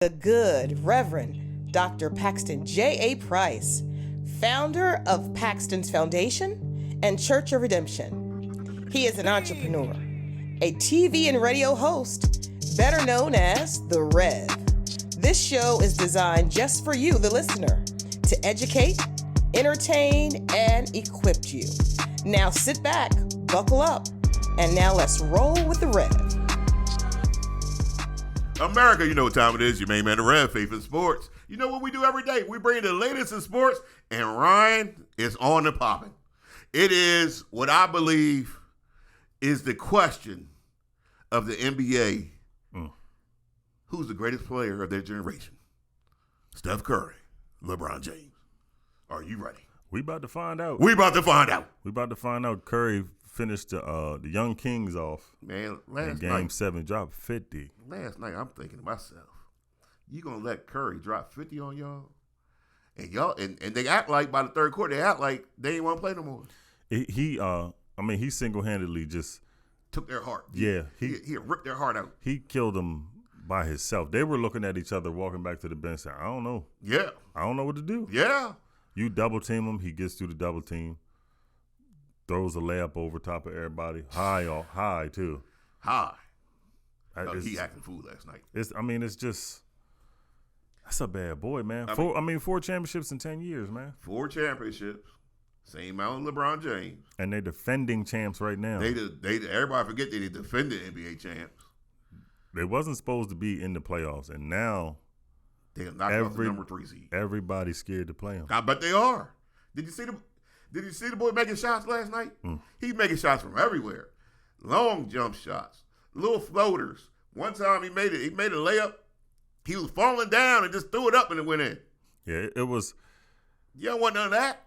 the good Reverend Dr. Paxton J.A. Price, founder of Paxton's Foundation and Church of Redemption. He is an entrepreneur, a TV and radio host, better known as The Rev. This show is designed just for you, the listener, to educate, entertain, and equip you. Now sit back, buckle up, and now let's roll with The Rev. America, you know what time it is. Your main man, The Rev, Faith in Sports. You know what we do every day? We bring the latest in sports, and Ryan is on the popping. It is what I believe is the question of the NBA. Who's the greatest player of their generation? Steph Curry, LeBron James. Are you ready? We about to find out. We about to find out. We about to find out. Curry finished the Young Kings off. Man, last Game night, 7, dropped 50. Last night, I'm thinking to myself, you gonna let Curry drop 50 on y'all? And y'all and they act like by the third quarter, they act like they ain't want to play no more. He single-handedly just Took their heart. Yeah, he ripped their heart out. he killed them by himself. They were looking at each other walking back to the bench saying, I don't know. Yeah, I don't know what to do. yeah. You double team him, he gets through the double team, throws a layup over top of everybody. High too. High. It's- He acted fool last night. It's just that's a bad boy, man. I 4 championships in 10 years, man. 4 championships. Same amount of LeBron James. And they're defending champs right now. They everybody forget they defended NBA champs. They wasn't supposed to be in the playoffs, and now They knocked off the number 3 seed. everybody's scared to play them. I bet they are. Did you see the boy making shots last night? He making shots from everywhere. Long jump shots, little floaters. One time he made a layup. He was falling down and just threw it up and it went in. Yeah, it was You don't want none of that.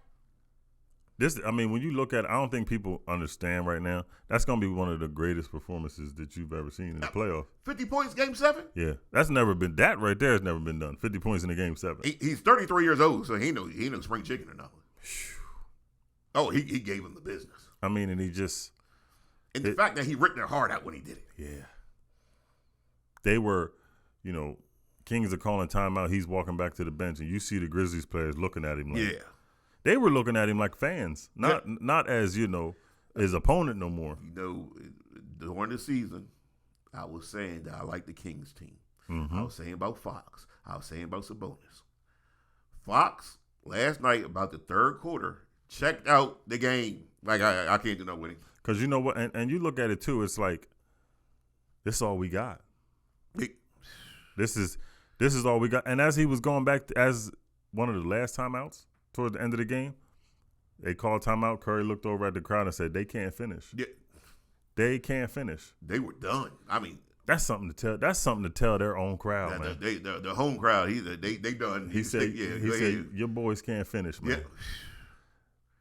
when you look at it, I don't think people understand right now. That's going to be one of the greatest performances that you've ever seen in the playoffs. 50 points, game 7. Yeah, that right there has never been done. 50 points in a game 7. He's 33 years old, so he knows spring chicken or nothing. Oh, he gave him the business. And he just And the fact that he ripped their heart out when he did it. yeah. They were, Kings are calling timeout. He's walking back to the bench, and you see the Grizzlies players looking at him like Yeah. they were looking at him like fans, not as his opponent no more. During the season, I was saying that I like the Kings team. I was saying about Fox. I was saying about Sabonis. Fox, last night, about the third quarter, checked out the game. Like, I can't do no winning. Because you know what, and you look at it too, it's like, this is all we got. This is all we got. And as he was going back, as one of the last timeouts towards the end of the game, they called timeout. Curry looked over at the crowd and said, they can't finish. Yeah. They can't finish. They were done. That's something to tell. That's something to tell their own crowd, man. The home crowd, they done. He said, your boys can't finish, man. Yeah.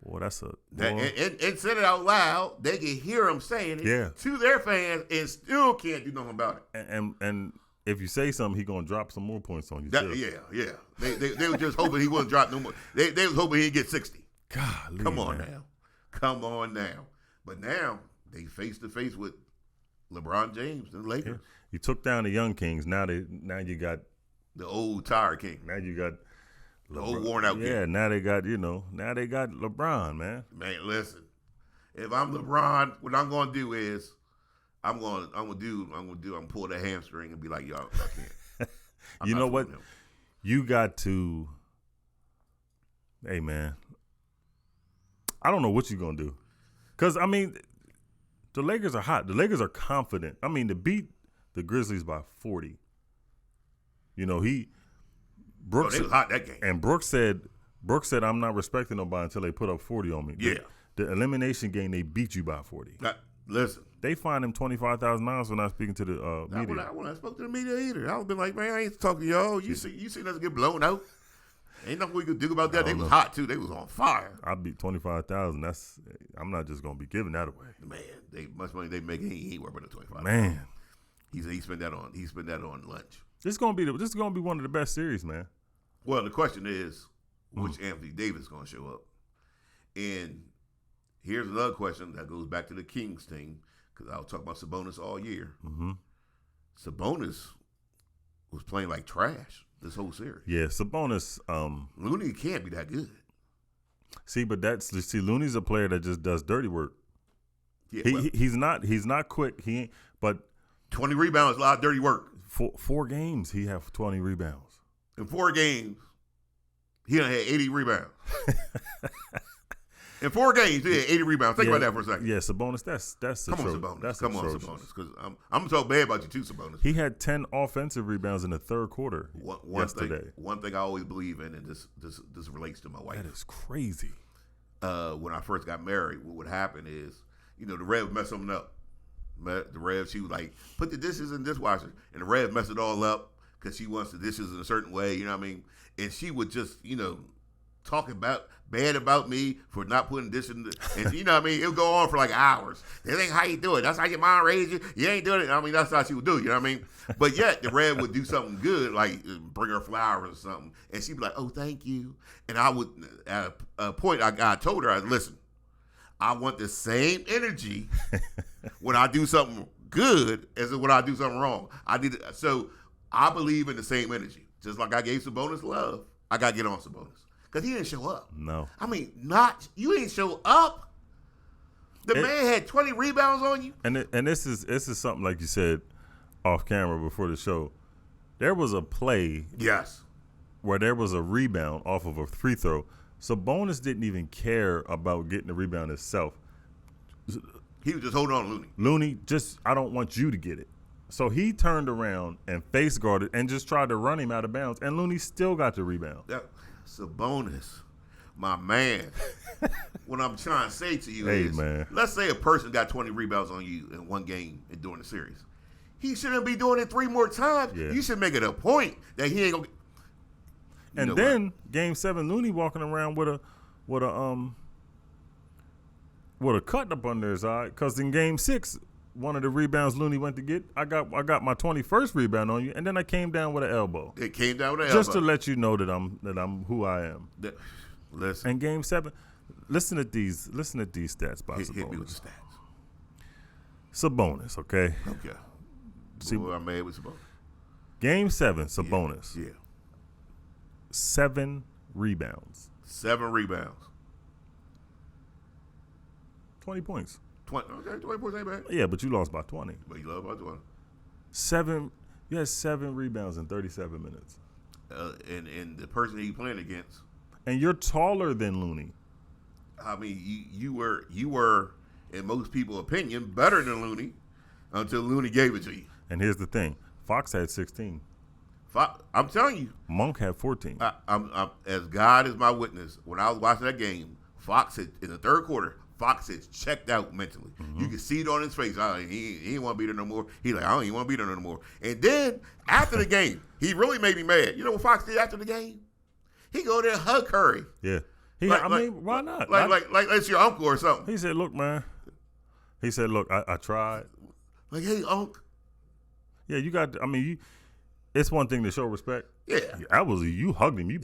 Boy, that's a and said it out loud. They can hear him saying it to their fans and still can't do nothing about it. And if you say something, he gonna drop some more points on you. Yeah. They were just hoping he wouldn't drop no more. They was hoping he'd get 60. Golly, Come on now. But now they face to face with LeBron James and the Lakers. Yeah. You took down the Young Kings. Now you got the old tired king. Now you got the old worn out king. Yeah, now they got LeBron, man. Man, listen. If I'm LeBron, what I'm gonna do is I'm gonna pull the hamstring and be like, y'all, I can't. You know what? You got to. Hey, man. I don't know what you're gonna do, because the Lakers are hot. The Lakers are confident. To beat the Grizzlies by 40. Brooks. They was hot that game. And Brooks said, I'm not respecting nobody until they put up 40 on me. Yeah. The elimination game, they beat you by 40. Listen. They fined him $25,000 for not speaking to the media. When I spoke to the media either, I would been like, man, I ain't talking to y'all. You seen us get blown out. Ain't nothing we could do about that. They was hot too. They was on fire. I beat $25,000. I'm not just gonna be giving that away. Man, they much money they make. He ain't worth about the $25,000. Man, he spent that on lunch. This is gonna be one of the best series, man. Well, the question is, which Anthony Davis is gonna show up? And here's another question that goes back to the Kings team, because I was talking about Sabonis all year. Mm-hmm. Sabonis was playing like trash this whole series. Yeah, Sabonis. Looney can't be that good. See, Looney's a player that just does dirty work. Yeah, He's not quick. He ain't, but 20 rebounds, a lot of dirty work. Four games, he had 20 rebounds. In 4 games, he done had 80 rebounds. In 4 games, he had 80 rebounds. Think about that for a second. Yeah, Sabonis, that's Come on, Sabonis. Come on, Sabonis. Because I'm so bad about you too, Sabonis. He had 10 offensive rebounds in the third quarter yesterday. One thing I always believe in, and this relates to my wife. That is crazy. When I first got married, what would happen is, the Rev messed something up. The Rev, she was like, put the dishes in the dishwasher. And the Rev messed it all up because she wants the dishes in a certain way, you know what I mean? And she would just, talk bad about me for not putting dishes in and you know what I mean? It would go on for like hours. That ain't how you do it. That's how your mom raised you. You ain't doing it. I mean, that's how she would do it, you know what I mean? But yet, the Rev would do something good, like bring her flowers or something. And she'd be like, oh, thank you. And I would, at a point, I told her, listen, I want the same energy when I do something good as when I do something wrong. So I believe in the same energy. Just like I gave Sabonis love, I got to get on Sabonis. Because he didn't show up. No. I mean, you ain't show up. The man had 20 rebounds on you. And this is something like you said off camera before the show. There was a play. Yes. Where there was a rebound off of a free throw. Sabonis didn't even care about getting the rebound himself. He was just holding on to Looney. Looney, I don't want you to get it. So he turned around and face guarded and just tried to run him out of bounds. And Looney still got the rebound. Yeah. Sabonis, my man. What I'm trying to say to you is, man. Let's say a person got 20 rebounds on you in one game and during the series. He shouldn't be doing it 3 more times. Yeah. You should make it a point that he ain't gonna. And then Game 7, Looney walking around with a cut up under his eye because in Game 6, one of the rebounds Looney went to get, I got my 21st rebound on you, and then I came down with an elbow. It came down with an elbow. Just to let you know that I'm who I am. Listen. And Game 7, listen at these stats by Sabonis. Hit me with the stats. Sabonis, okay? Okay. See, I'm mad with Sabonis. Game 7, Sabonis. Yeah. 7 rebounds. 7 rebounds. 20 points. 20 points ain't bad. Yeah, but you lost by 20. But you lost by 20. 7. You had 7 rebounds in 37 minutes. And the person he playing against. And you're taller than Looney. I mean, you were, in most people's opinion, better than Looney until Looney gave it to you. And here's the thing: Fox had 16. I'm telling you, Monk had 14. I'm as God is my witness. When I was watching that game, Fox had, in the third quarter, Fox had checked out mentally. Mm-hmm. You could see it on his face. He didn't want to be there no more. He like, I don't even want to be there no more. And then after the game, he really made me mad. You know what Fox did after the game? He go there and hug Curry. Yeah. Why not? Like that's your uncle or something. He said, look, man. He said, look, I tried. Like, hey, uncle. Yeah, it's one thing to show respect. Yeah. You hugged him. You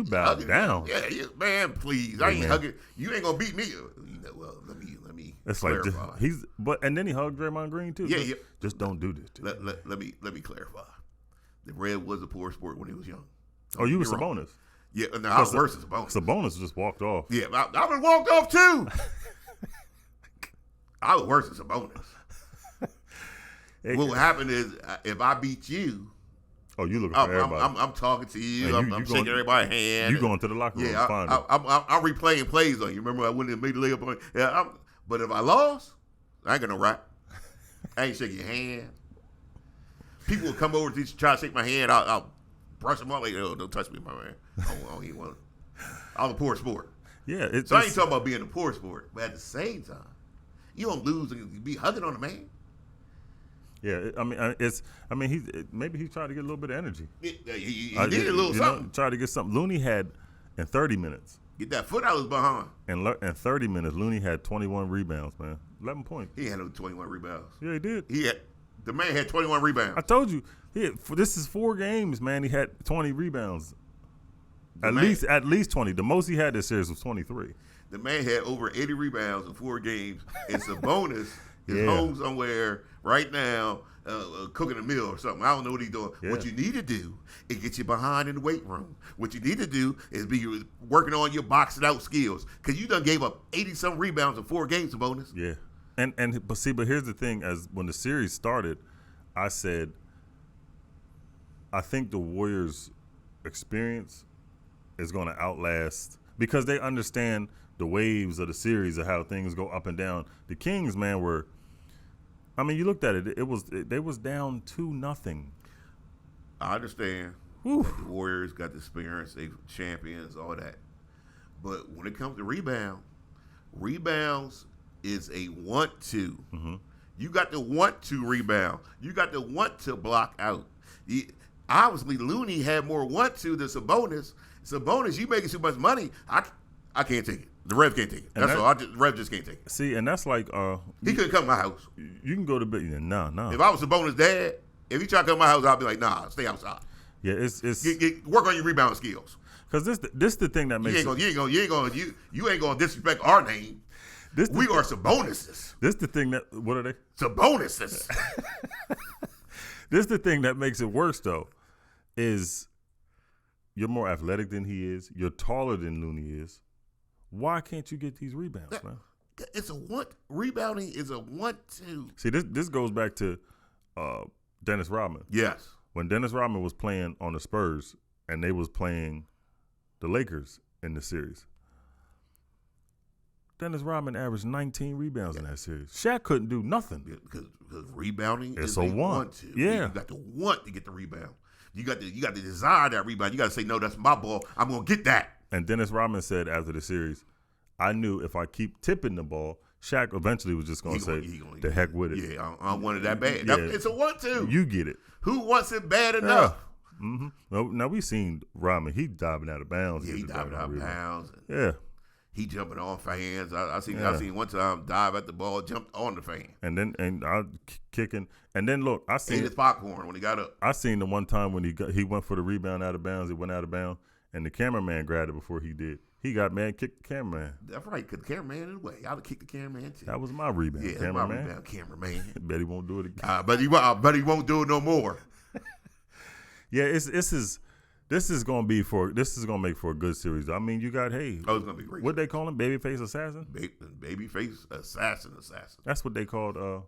bowed down. Yeah, man, please. I ain't hugging. You ain't gonna beat me. Well, let me it's clarify. And then he hugged Draymond Green too. Yeah. Just don't do this. Let me clarify. The Red was a poor sport when he was young. Oh, you were Sabonis. Yeah, no, I was worse than Sabonis. Sabonis just walked off. Yeah, I would walked off too. I was worse than Sabonis. What would happen is if I beat you. Oh, you looking for everybody. I'm talking to you. I'm shaking everybody's hand. You going to the locker room? Yeah, I'm replaying plays on you. Remember I went and made the layup on you? Yeah, but if I lost, I ain't got no right. I ain't shaking your hand. People will come over to try to shake my hand. I'll brush them off like, oh, don't touch me, my man. I don't even want it. I'm a poor sport. Yeah. I ain't talking about being a poor sport, but at the same time, you don't lose and be hugging on a man. Yeah, maybe he tried to get a little bit of energy. He needed a little something. Tried to get something. Looney had, in 30 minutes. Get that foot out of his behind. In 30 minutes, Looney had 21 rebounds, man. 11 points. He had 21 rebounds. Yeah, he did. The man had 21 rebounds. I told you. This is 4 games, man. He had 20 rebounds. At least 20. The most he had this series was 23. The man had over 80 rebounds in 4 games. And Sabonis is home somewhere right now cooking a meal or something. I don't know what he's doing. Yeah. What you need to do is get you behind in the weight room. What you need to do is be working on your boxing out skills because you done gave up 80-some rebounds in 4 games, bonus. Yeah. But here's the thing. As when the series started, I said, I think the Warriors' experience is going to outlast because they understand the waves of the series of how things go up and down. The Kings, man, were. I mean, you looked at it. They was down 2-0. I understand. The Warriors got the experience. They champions, all that. But when it comes to rebounds is a want to. Mm-hmm. You got to want to rebound. You got to want to block out. Obviously, Looney had more want to than Sabonis. Sabonis, you making too much money. I can't take it. The Rev can't take it. That's all. Rev just can't take it. See, and that's like he couldn't come to my house. You can go to bed. No. If I was Sabonis' dad, if he tried to come to my house, I'd be like, nah, stay outside. Yeah, it's work on your rebound skills. Because this the thing that makes you ain't gonna disrespect our name. We are Sabonises. This the thing that what are they? Sabonises. This the thing that makes it worse though, is you're more athletic than he is. You're taller than Looney is. Why can't you get these rebounds, man? It's a want. Rebounding is a want to. See, this goes back to Dennis Rodman. Yes. When Dennis Rodman was playing on the Spurs and they was playing the Lakers in the series, Dennis Rodman averaged 19 rebounds in that series. Shaq couldn't do nothing. Because rebounding is is a a want. want to. Yeah. You got to want to get the rebound. You got to desire that rebound. You got to say, no, that's my ball. I'm going to get that. And Dennis Rodman said after the series, I knew if I keep tipping the ball, Shaq eventually was just going to say, the heck with it. Yeah, I want it that bad. Yeah. It's a want to. You get it. Who wants it bad enough? Yeah. Mm-hmm. Now we seen Rodman. He diving out of bounds. Yeah, he diving out of bounds. Yeah. He jumping on fans. I seen one time dive at the ball, jumped on the fan. And I kicking. And then look, I seen ate his popcorn when he got up. I seen the one time when he went for the rebound out of bounds. It went out of bounds, and the cameraman grabbed it before he did. He got mad, kicked the cameraman. That's right, because the cameraman in the way. I'd have kicked the cameraman too. That was my rebound. Yeah, cameraman. my rebound, cameraman. Bet he won't do it again. I bet he won't do it no more. Yeah, this is gonna make for a good series. I mean, you got it's gonna be great. What they call him, babyface assassin? Babyface assassin. That's what they called.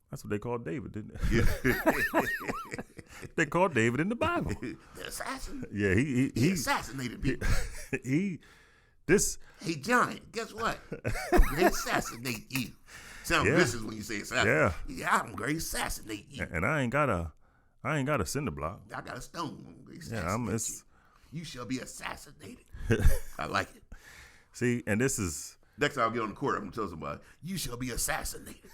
That's what they called David, didn't they? Yeah. They called David in the Bible. The assassin. Yeah, he assassinated people. Hey, Giant, guess what? I'm gonna assassinate you. Sounds vicious when you say assassin. Yeah, I'm gonna assassinate you. And I ain't got a cinder block. I got a stone. I'm gonna assassinate you. You shall be assassinated. I like it. See, and this is next time I get on the court, I'm gonna tell somebody, you shall be assassinated.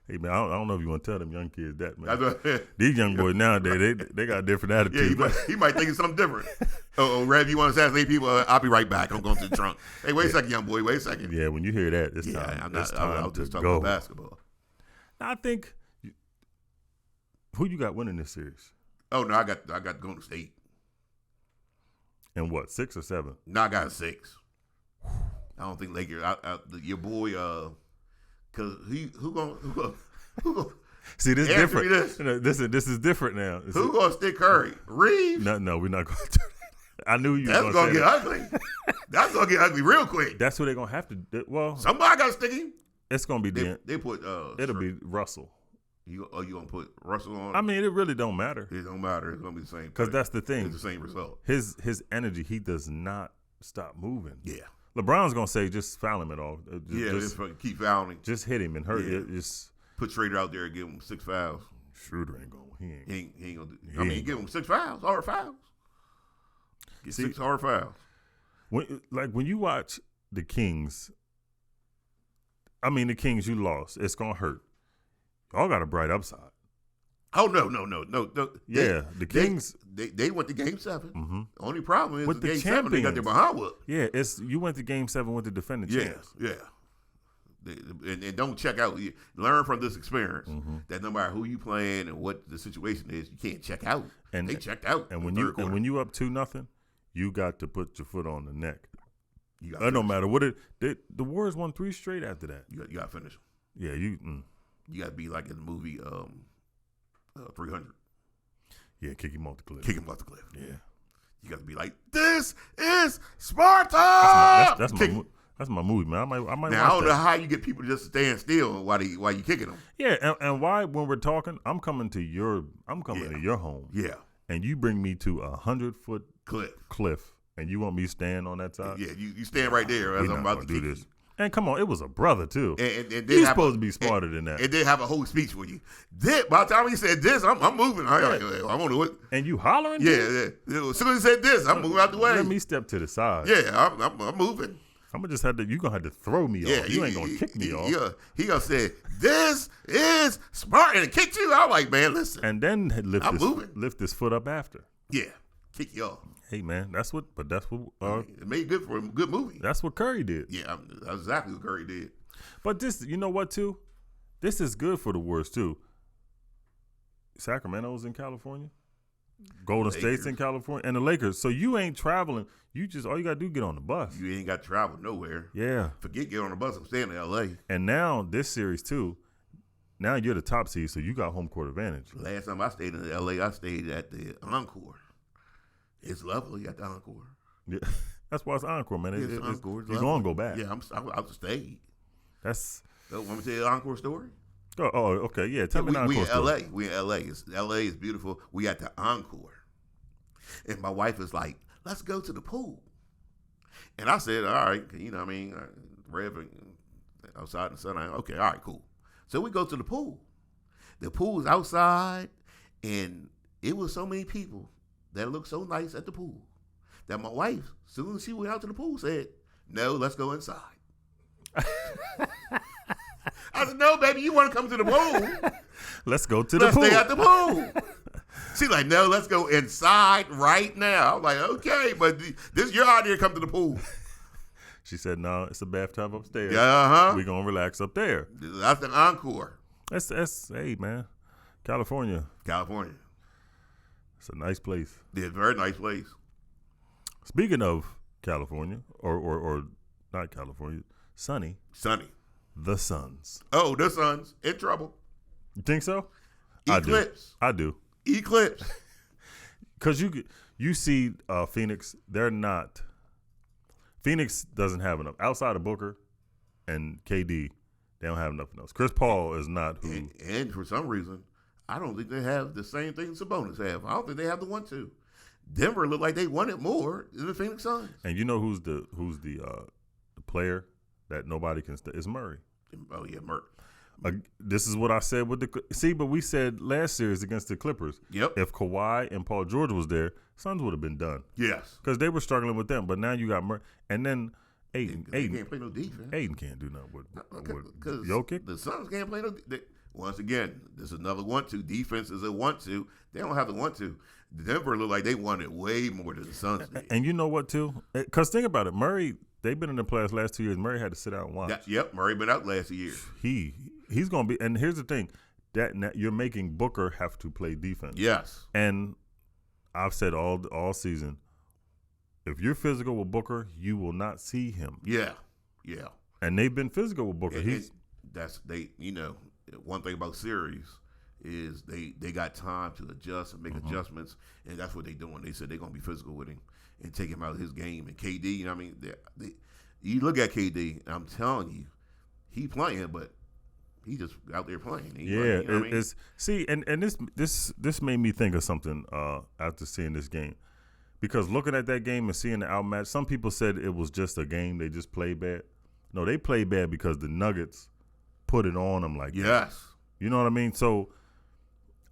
Hey man, I don't know if you want to tell them young kids that, man. These young boys nowadays, they got different attitudes. Yeah, he might think it's something different. Rev, you want to assassinate people? I'll be right back. I'm going to the trunk. Hey, wait a second, young boy. Wait a second. Yeah, when you hear that, it's time. I'm just talking about basketball. I think who you got winning this series? Oh no, I got Golden State. And what, 6 or 7? No, I got 6. I don't think Lakers. Your boy. Cause who gonna see this different. This is different now. Who gonna stick Curry? Reeves? No, we're not going to do that. I knew you. That's gonna get ugly. That's gonna get ugly real quick. That's what they're gonna have to do. Well, somebody gotta stick him. It's gonna be they put. It'll be Russell. You gonna put Russell on? I mean, it really don't matter. It don't matter. It's gonna be the same. Because that's the thing. It's the same result. His energy. He does not stop moving. Yeah. LeBron's gonna say, just foul him at all. Just keep fouling. Just hit him and hurt. Yeah. Just put Schrader out there and give him 6 fouls. Schroeder ain't going. He ain't gonna do. Give him 6 fouls, hard fouls. Get 6 hard fouls. When you watch the Kings, the Kings you lost. It's gonna hurt. Y'all got a bright upside. Oh no! Yeah, the Kings. They went to Game 7. Mm-hmm. Only problem is with the Game champions. 7 they got their behind whooped. Yeah, you went to Game 7 with the defending champs. Yeah. And don't check out. Learn from this experience that no matter who you playing and what the situation is, you can't check out. And they checked out. And when you up 2-0, you got to put your foot on the neck. No matter what the Warriors won 3 straight after that. You got to finish. Yeah, you got to be like in the movie 300. Yeah, kick him off the cliff. Kick him off the cliff. Yeah. You got to be like, this is Sparta. That's my movie, man. I might. Now watch I don't that. know how you get people to just stand still while you kicking them. Yeah, and why when we're talking, I'm coming to your home. Yeah. And you bring me to 100-foot cliff, and you want me to stand on that side? Yeah, you stand right there as I'm about to do kick this. you. And come on, it was a brother too. And you're supposed to be smarter than that. And then have a whole speech for you. By the time he said this, I'm moving. I'm on the way. And you hollering? Yeah. As soon as he said this, I'm moving out the way. Let me step to the side. Yeah, I'm moving. I'm gonna just have to. You gonna have to throw me off. You ain't gonna kick me off. Yeah, he gonna say this is Sparta and kick you. I'm like, man, listen. And then lift this foot up after. Yeah, kick you off. Hey man, that's what. It made good for a good movie. That's what Curry did. Yeah, that's exactly what Curry did. But this, you know what too? This is good for the Warriors too. Sacramento's in California, Golden State's in California, and the Lakers. So you ain't traveling. You just all you gotta do is get on the bus. You ain't got to travel nowhere. Yeah. Forget get on the bus. I'm staying in L.A. And now this series too. Now you're the top seed, so you got home court advantage. Last time I stayed in L.A., I stayed at the Encore. It's lovely at the Encore. Yeah, that's why it's Encore, man. It's Encore. You're gonna go back. Yeah, I'll stay. That's. So, want me to tell you the Encore story? Oh, okay. Yeah, tell me the Encore story. We in L.A. L.A. is beautiful. We at the Encore, and my wife is like, "Let's go to the pool." And I said, "All right, you know, what I mean, Rev outside in the sun. Okay, all right, cool." So we go to the pool. The pool is outside, and it was so many people that looked so nice at the pool that my wife, as soon as she went out to the pool, said, "No, let's go inside." I said, "No, baby, you want to come to the pool? Let's go to the pool. Let's stay at the pool." She's like, "No, let's go inside right now." I'm like, "Okay, but this your idea. Come to the pool." She said, "No, it's a bathtub upstairs. Yeah, We're gonna relax up there." That's the Encore. That's hey man, California. It's a nice place. It's a very nice place. Speaking of California, or not California, sunny. The Suns. Oh, the Suns in trouble. You think so? Eclipse. I do. Eclipse. Because you see Phoenix, they're not. Phoenix doesn't have enough. Outside of Booker and KD, they don't have enough else. Chris Paul is not who. And for some reason, I don't think they have the same thing Sabonis have. I don't think they have the 1-2. Denver looked like they wanted more than the Phoenix Suns. And you know who's the player that nobody can it's Murray. Oh yeah, Murray. This is what I said with but we said last series against the Clippers. Yep. If Kawhi and Paul George was there, Suns would have been done. Yes. Because they were struggling with them. But now you got Murray. And then Aiden can't play no defense. Aiden can't do nothing with Jokic. The Suns can't play no defense. Once again, this is another 1-2. Defense is a 1-2. They don't have the 1-2. Denver looked like they wanted way more than the Suns did. And you know what, too? Because think about it. Murray, they've been in the playoffs last 2 years. Murray had to sit out and watch. Yep, Murray been out last year. He's going to be – and here's the thing. That you're making Booker have to play defense. Yes. And I've said all season, if you're physical with Booker, you will not see him. Yeah. And they've been physical with Booker. One thing about series is they got time to adjust and make adjustments, and that's what they're doing. They said they're going to be physical with him and take him out of his game. And KD, you know what I mean? You look at KD, and I'm telling you, he playing, but he just out there playing. This made me think of something after seeing this game. Because looking at that game and seeing the outmatch, some people said it was just a game. They just played bad. No, they played bad because the Nuggets put it on them like that. You know what I mean? So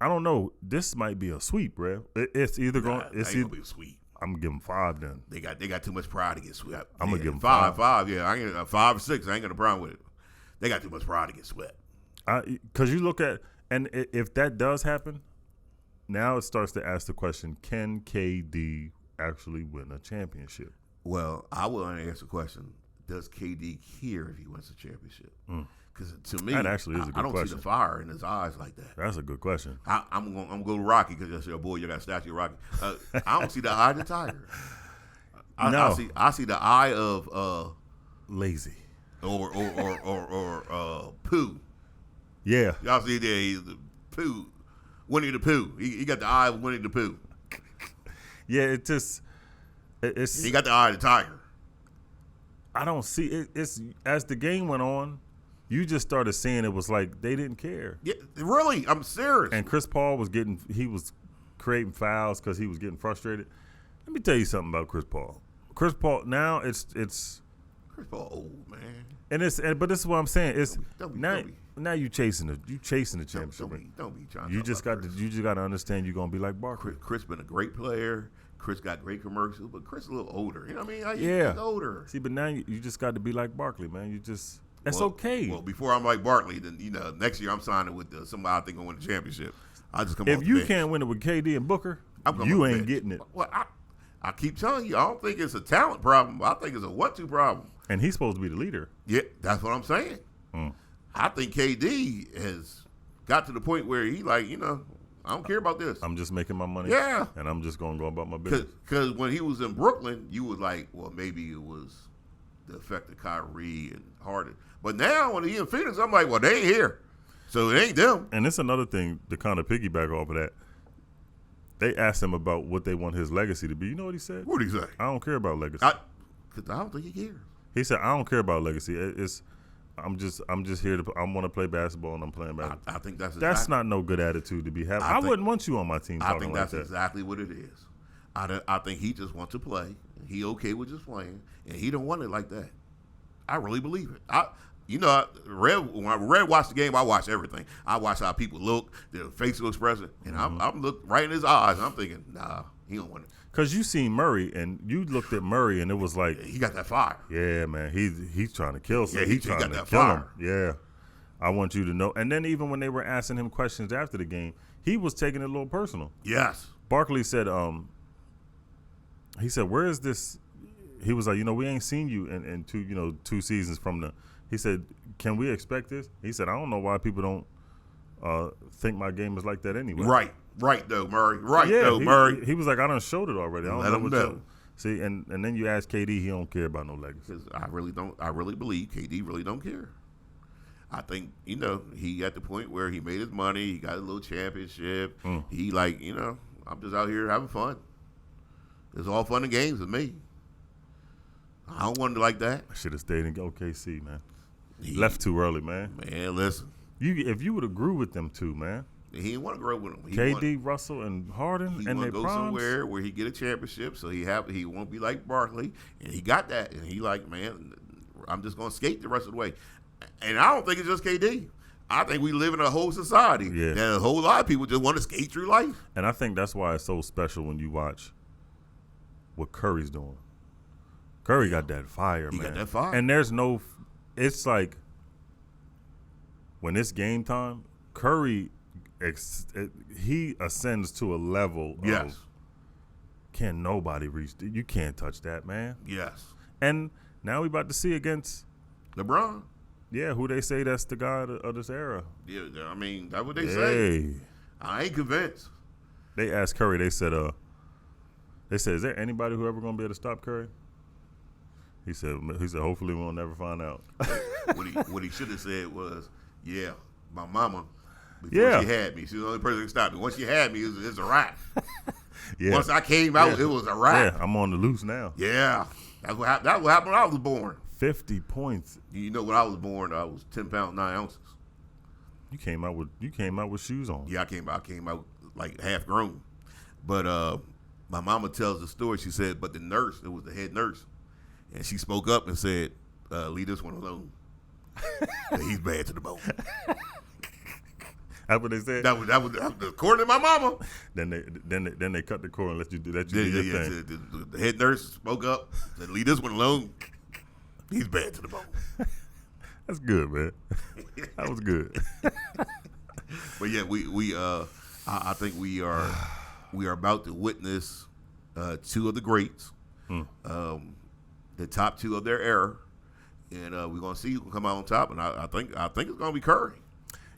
I don't know. This might be a sweep, bro. It's either going. It's gonna be a sweep. I'm gonna give them 5 then. They got too much pride to get swept. I'm gonna give them 5. 5. Yeah, I ain't 5 or 6. I ain't got a problem with it. They got too much pride to get swept. Because you look at if that does happen, now it starts to ask the question: can KD actually win a championship? Well, I will answer the question: does KD care if he wins a championship? Because to me, that actually is a good question. I don't see the fire in his eyes like that. That's a good question. I'm going to go to Rocky because I said, "Boy, you got a statue of Rocky." I don't see the eye of the tiger. I see the eye of lazy or Pooh. Yeah, Y'all see there, he's the Pooh. Winnie the Pooh. He got the eye of Winnie the Pooh. Yeah, it's. He got the eye of the tiger. I don't see it. It's as the game went on, you just started seeing it was like they didn't care. Yeah, really, I'm serious. And Chris Paul was creating fouls because he was getting frustrated. Let me tell you something about Chris Paul. Chris Paul now it's Chris Paul old, man. But this is what I'm saying. It's Don't be. now you chasing the championship. Don't be trying. You just got to understand you're gonna be like Barkley. Chris been a great player. Chris got great commercials, but Chris a little older. You know what I mean? Yeah, he's older. See, but now you just got to be like Barkley, man. That's okay. Well, before I'm like Barkley, then next year I'm signing with somebody I think gonna win the championship. I just come. If off you the bench. can't win it with KD and Booker, you ain't getting it. Well, I keep telling you, I don't think it's a talent problem. I think it's a 1-2 problem. And he's supposed to be the leader. Yeah, that's what I'm saying. I think KD has got to the point where he I don't care about this. I'm just making my money. Yeah. And I'm just going to go about my business. Because when he was in Brooklyn, you was like, well, maybe it was the effect of Kyrie and Harden. But now when he in Phoenix, I'm like, well, they ain't here. So it ain't them. And it's another thing to kind of piggyback off of that. They asked him about what they want his legacy to be. You know what he said? What did he say? I don't care about legacy. Because I don't think he cares. He said, I don't care about legacy. I'm just here to. I want to play basketball, and I'm playing basketball. I think that's not no good attitude to be having. I wouldn't want you on my team. I think that's like that. exactly what it is. I think he just wants to play. He okay with just playing, and he don't want it like that. I really believe it. When Red watched the game, I watched everything. I watched how people look, their facial expression, and I'm looking right in his eyes, and I'm thinking, nah, he don't want it. Because you seen Murray, and you looked at Murray, and it was like he got that fire. Yeah, man, he's trying to kill something. Yeah, he's trying got to that kill fire. him. Yeah, I want you to know. And then even when they were asking him questions after the game, he was taking it a little personal. Yes. Barkley said, he said, where is this? He was like, we ain't seen you in 2 seasons from the. He said, can we expect this? He said, I don't know why people don't think my game is like that anyway. Right though, Murray. Murray. He was like, I done showed it already. I don't Let him know. See, and then you ask KD, he don't care about no legacy. Because I really believe KD really don't care. I think, he at the point where he made his money, he got a little championship. He I'm just out here having fun. It's all fun and games with me. I don't want it like that. I should have stayed in OKC, man. He left too early, man. Man, listen. If you would have grew with them two, man. He didn't want to grow with them. KD, Russell, and Harden, he and want they to go somewhere where he get a championship, so he won't be like Barkley, and he got that, and he like, man, I'm just gonna skate the rest of the way. And I don't think it's just KD. I think we live in a whole society that a whole lot of people just want to skate through life. And I think that's why it's so special when you watch what Curry's doing. Curry got that fire, man. He got that fire. And it's like when it's game time, Curry, he ascends to a level of can nobody reach. You can't touch that, man. Yes. And now we about to see against LeBron. Yeah, who they say that's the guy of this era. Yeah, I mean, that's what they say. I ain't convinced. They asked Curry, they said, is there anybody who ever going to be able to stop Curry? He said, hopefully we'll never find out. What he should have said was, yeah, my mama, before she had me, she was the only person who could stop me. Once she had me, it was a wrap. Once I came out, it was a wrap. Yeah, I'm on the loose now. Yeah, that's what happened when I was born. 50 points. You know, when I was born, I was 10 pounds 9 ounces. You came out with shoes on. Yeah, I came out like half grown. But my mama tells the story. She said, but the nurse, it was the head nurse, and she spoke up and said, leave this one alone. He's bad to the bone. That's what they said. That was according to my mama. Then they cut the cord and let you do your thing. The head nurse spoke up, said, leave this one alone. He's bad to the bone. That's good, man. That was good. But yeah, I think we are about to witness two of the greats, the top two of their era, and we're gonna see who can come out on top. And I think it's gonna be Curry.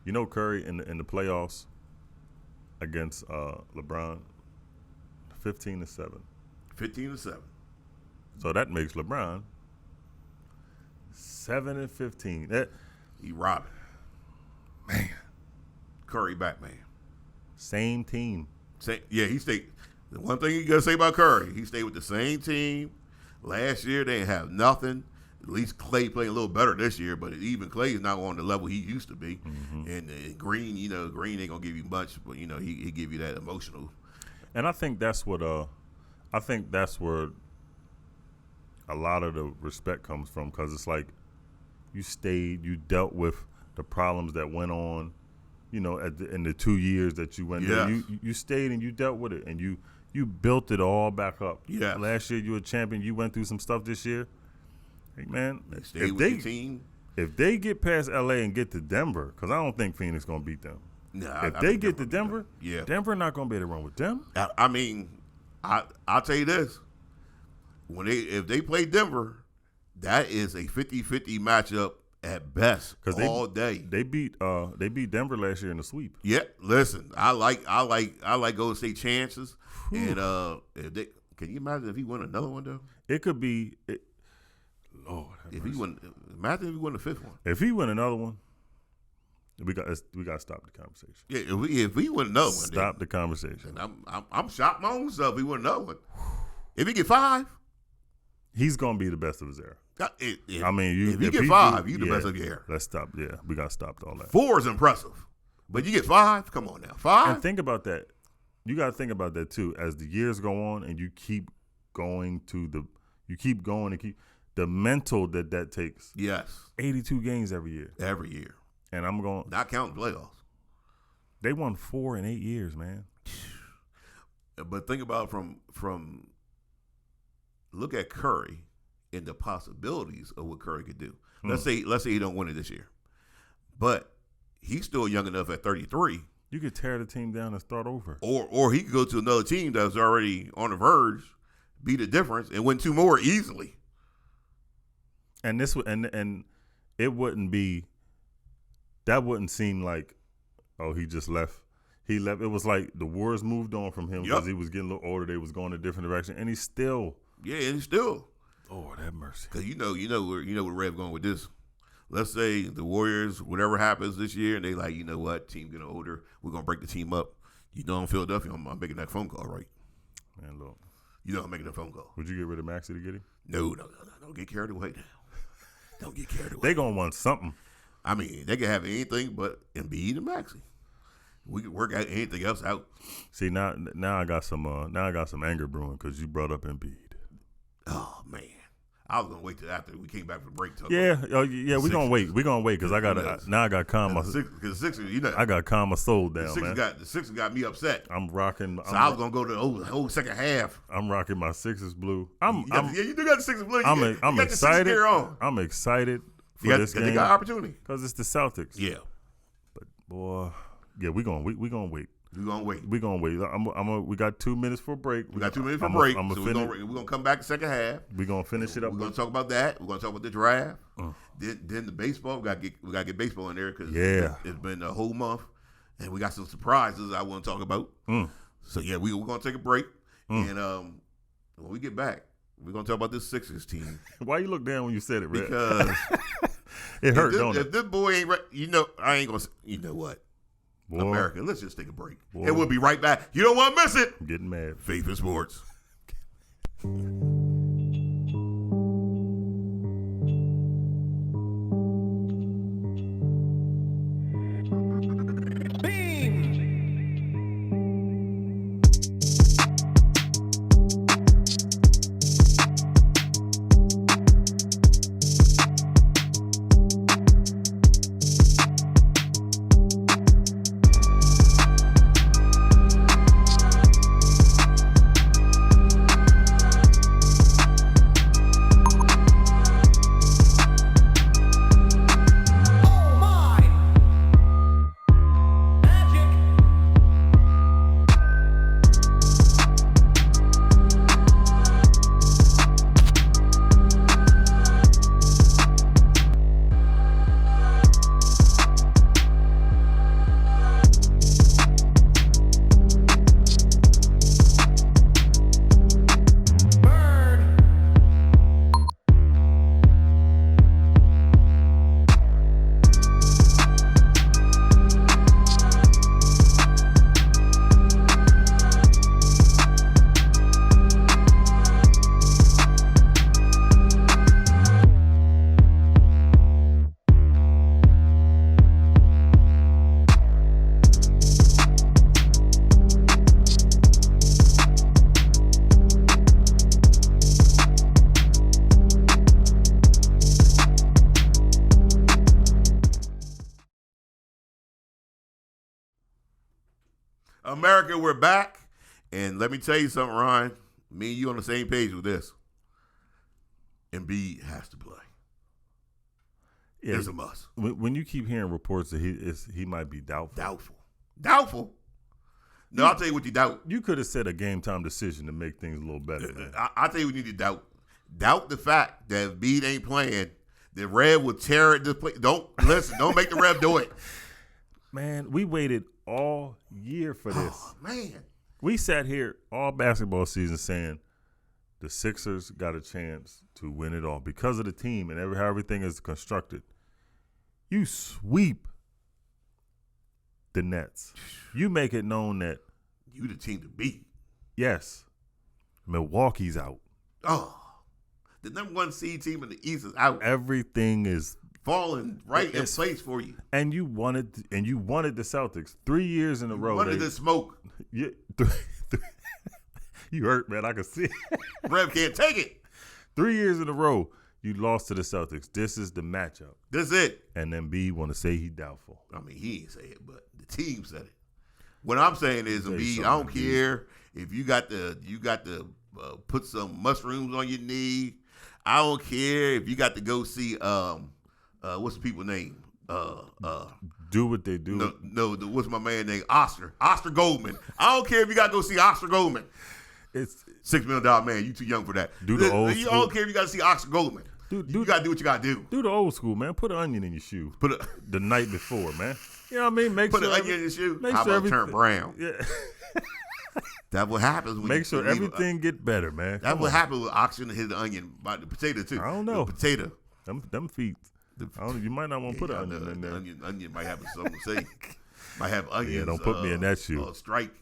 You know, Curry in the playoffs against LeBron, 15-7. 15-7. So that makes LeBron 7-15. He robbing. Man. Curry back, man. Same team. He stayed. The one thing you got to say about Curry, he stayed with the same team. Last year, they didn't have nothing. At least Clay playing a little better this year, but even Clay is not on the level he used to be. Mm-hmm. And Green, Green ain't going to give you much, but, he give you that emotional. And I think that's what where a lot of the respect comes from, because it's like you stayed, you dealt with the problems that went on, in the 2 years that you went there. You stayed and you dealt with it, and you built it all back up. Yeah. Last year you were a champion. You went through some stuff this year. Hey, man, if the team. If they get past L.A. and get to Denver, because I don't think Phoenix going to beat them. Nah, if they get to Denver, yeah, Denver not going to be able to run with them. I mean, I'll tell you this. If they play Denver, that is a 50-50 matchup at best all day. They beat Denver last year in the sweep. Yeah, listen, I like Golden State chances. Whew. And can you imagine if he won another one though? It could be. Lord, imagine if he won the fifth one. If he win another one, we got to stop the conversation. Yeah, if he win another one, stop the conversation. I'm shocked my own self. If he win another one, if he get 5, he's gonna be the best of his era. I mean, if you get 5, you the best of your era. Let's stop. Yeah, we got to stop all that. 4 is impressive, but you get 5. Come on now, 5. And think about that. You got to think about that too. As the years go on, and you keep going and keep the mental that takes. Yes, 82 games every year. Every year, and I'm going not counting playoffs. They won 4 in 8 years, man. But think about from look at Curry and the possibilities of what Curry could do. Let's say he don't win it this year, but he's still young enough at 33. You could tear the team down and start over, or he could go to another team that's already on the verge, be the difference, and win 2 more easily. And this and it wouldn't be. That wouldn't seem like, oh, he just left. He left. It was like the Warriors moved on from him because he was getting a little older. They was going a different direction, and he's still. Yeah, and he's still. Lord have mercy. Because you know where Rev going with this. Let's say the Warriors, whatever happens this year, and they like, you know what, team getting older, we're gonna break the team up. I'm Philadelphia. I'm making that phone call, right? Man, look. I'm making that phone call. Would you get rid of Maxey to get him? No. Don't get carried away now. Don't get carried away. They gonna want something. I mean, they can have anything but Embiid and Maxey. We can work out anything else out. See, now I got some anger brewing because you brought up Embiid. Oh man, I was gonna wait till after we came back from break. We're gonna wait. We're gonna wait because I got to calm my Sixers, I got to calm my soul down, the Sixers got me upset. I'm rocking. I was gonna go to the whole second half. I'm rocking my Sixers blue. You do got the Sixers blue. I'm excited. I'm excited for this game. They got opportunity because it's the Celtics. Yeah, but boy, we gonna wait. We're gonna wait. We got 2 minutes for a break. We're gonna come back the second half. We're gonna finish it up. We're gonna talk about that. We're gonna talk about the draft. Then the baseball. We gotta get baseball in there because it's been a whole month, and we got some surprises I want to talk about. So we're gonna take a break, and when we get back, we're gonna talk about this Sixers team. Why you look down when you said it, Red? Because it hurt, don't it? If this boy ain't right, I ain't gonna. You know what? Boy. America, let's just take a break. Boy. And we'll be right back. You don't want to miss it. I'm getting mad. Faith in Sports. America, we're back. And let me tell you something, Ryan. Me and you on the same page with this. Embiid has to play. Yeah, It's a must. When you keep hearing reports that he might be doubtful. Doubtful? No, I'll tell you what you doubt. You could have said a game time decision to make things a little better, man. I'll tell you what you need to doubt. Doubt the fact that if Embiid ain't playing, the Rev will tear it. Don't make the Rev do it. Man, we waited all year for this. Oh, man. We sat here all basketball season saying the Sixers got a chance to win it all because of the team and how everything is constructed. You sweep the Nets. You make it known that you the team to beat. Yes, Milwaukee's out. Oh, the number 1 seed team in the East is out. Everything is falling right in place for you. And you wanted the Celtics 3 years in a row. Wanted the smoke. Yeah, you hurt, man. I can see it. Rev can't take it. 3 years in a row, you lost to the Celtics. This is the matchup. This is it. And then Embiid want to say he doubtful. I mean, he ain't say it, but the team said it. What I'm saying is, Embiid, I don't care if you got to put some mushrooms on your knee. I don't care if you got to go see what's the people's name? Do what they do. No, what's my man name? Oscar Goldman. I don't care if you got to go see Oscar Goldman. It's $6 million man. You too young for that. Do the old you school. don't care if you got to see Oscar Goldman. You got to do what you got to do. Do the old school, man. Put an onion in your shoe. The night before, man. You know what I mean? Put an onion in your shoe. How about turn brown? Yeah. That's what happens when make sure everything get better, man. That's what happens with oxygen hit the onion, by the potato too. I don't know. The potato. Them feet. You might not want to put an onion in there. Onion might have something to say. Might have onions. Yeah, don't put me in that shoe. Strike.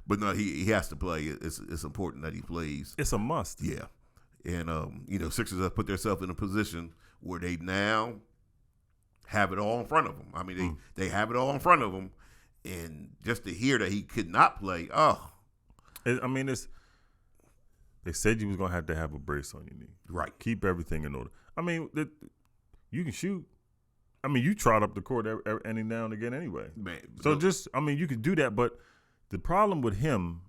But no, he has to play. It's important that he plays. It's a must. Yeah. And Sixers have put themselves in a position where they now have it all in front of them. I mean, they have it all in front of them, and just to hear that he could not play, they said you was gonna have a brace on your knee. Right. Keep everything in order. I mean, you can shoot. I mean, you trot up the court any now and again anyway. Man, so you could do that. But the problem with him,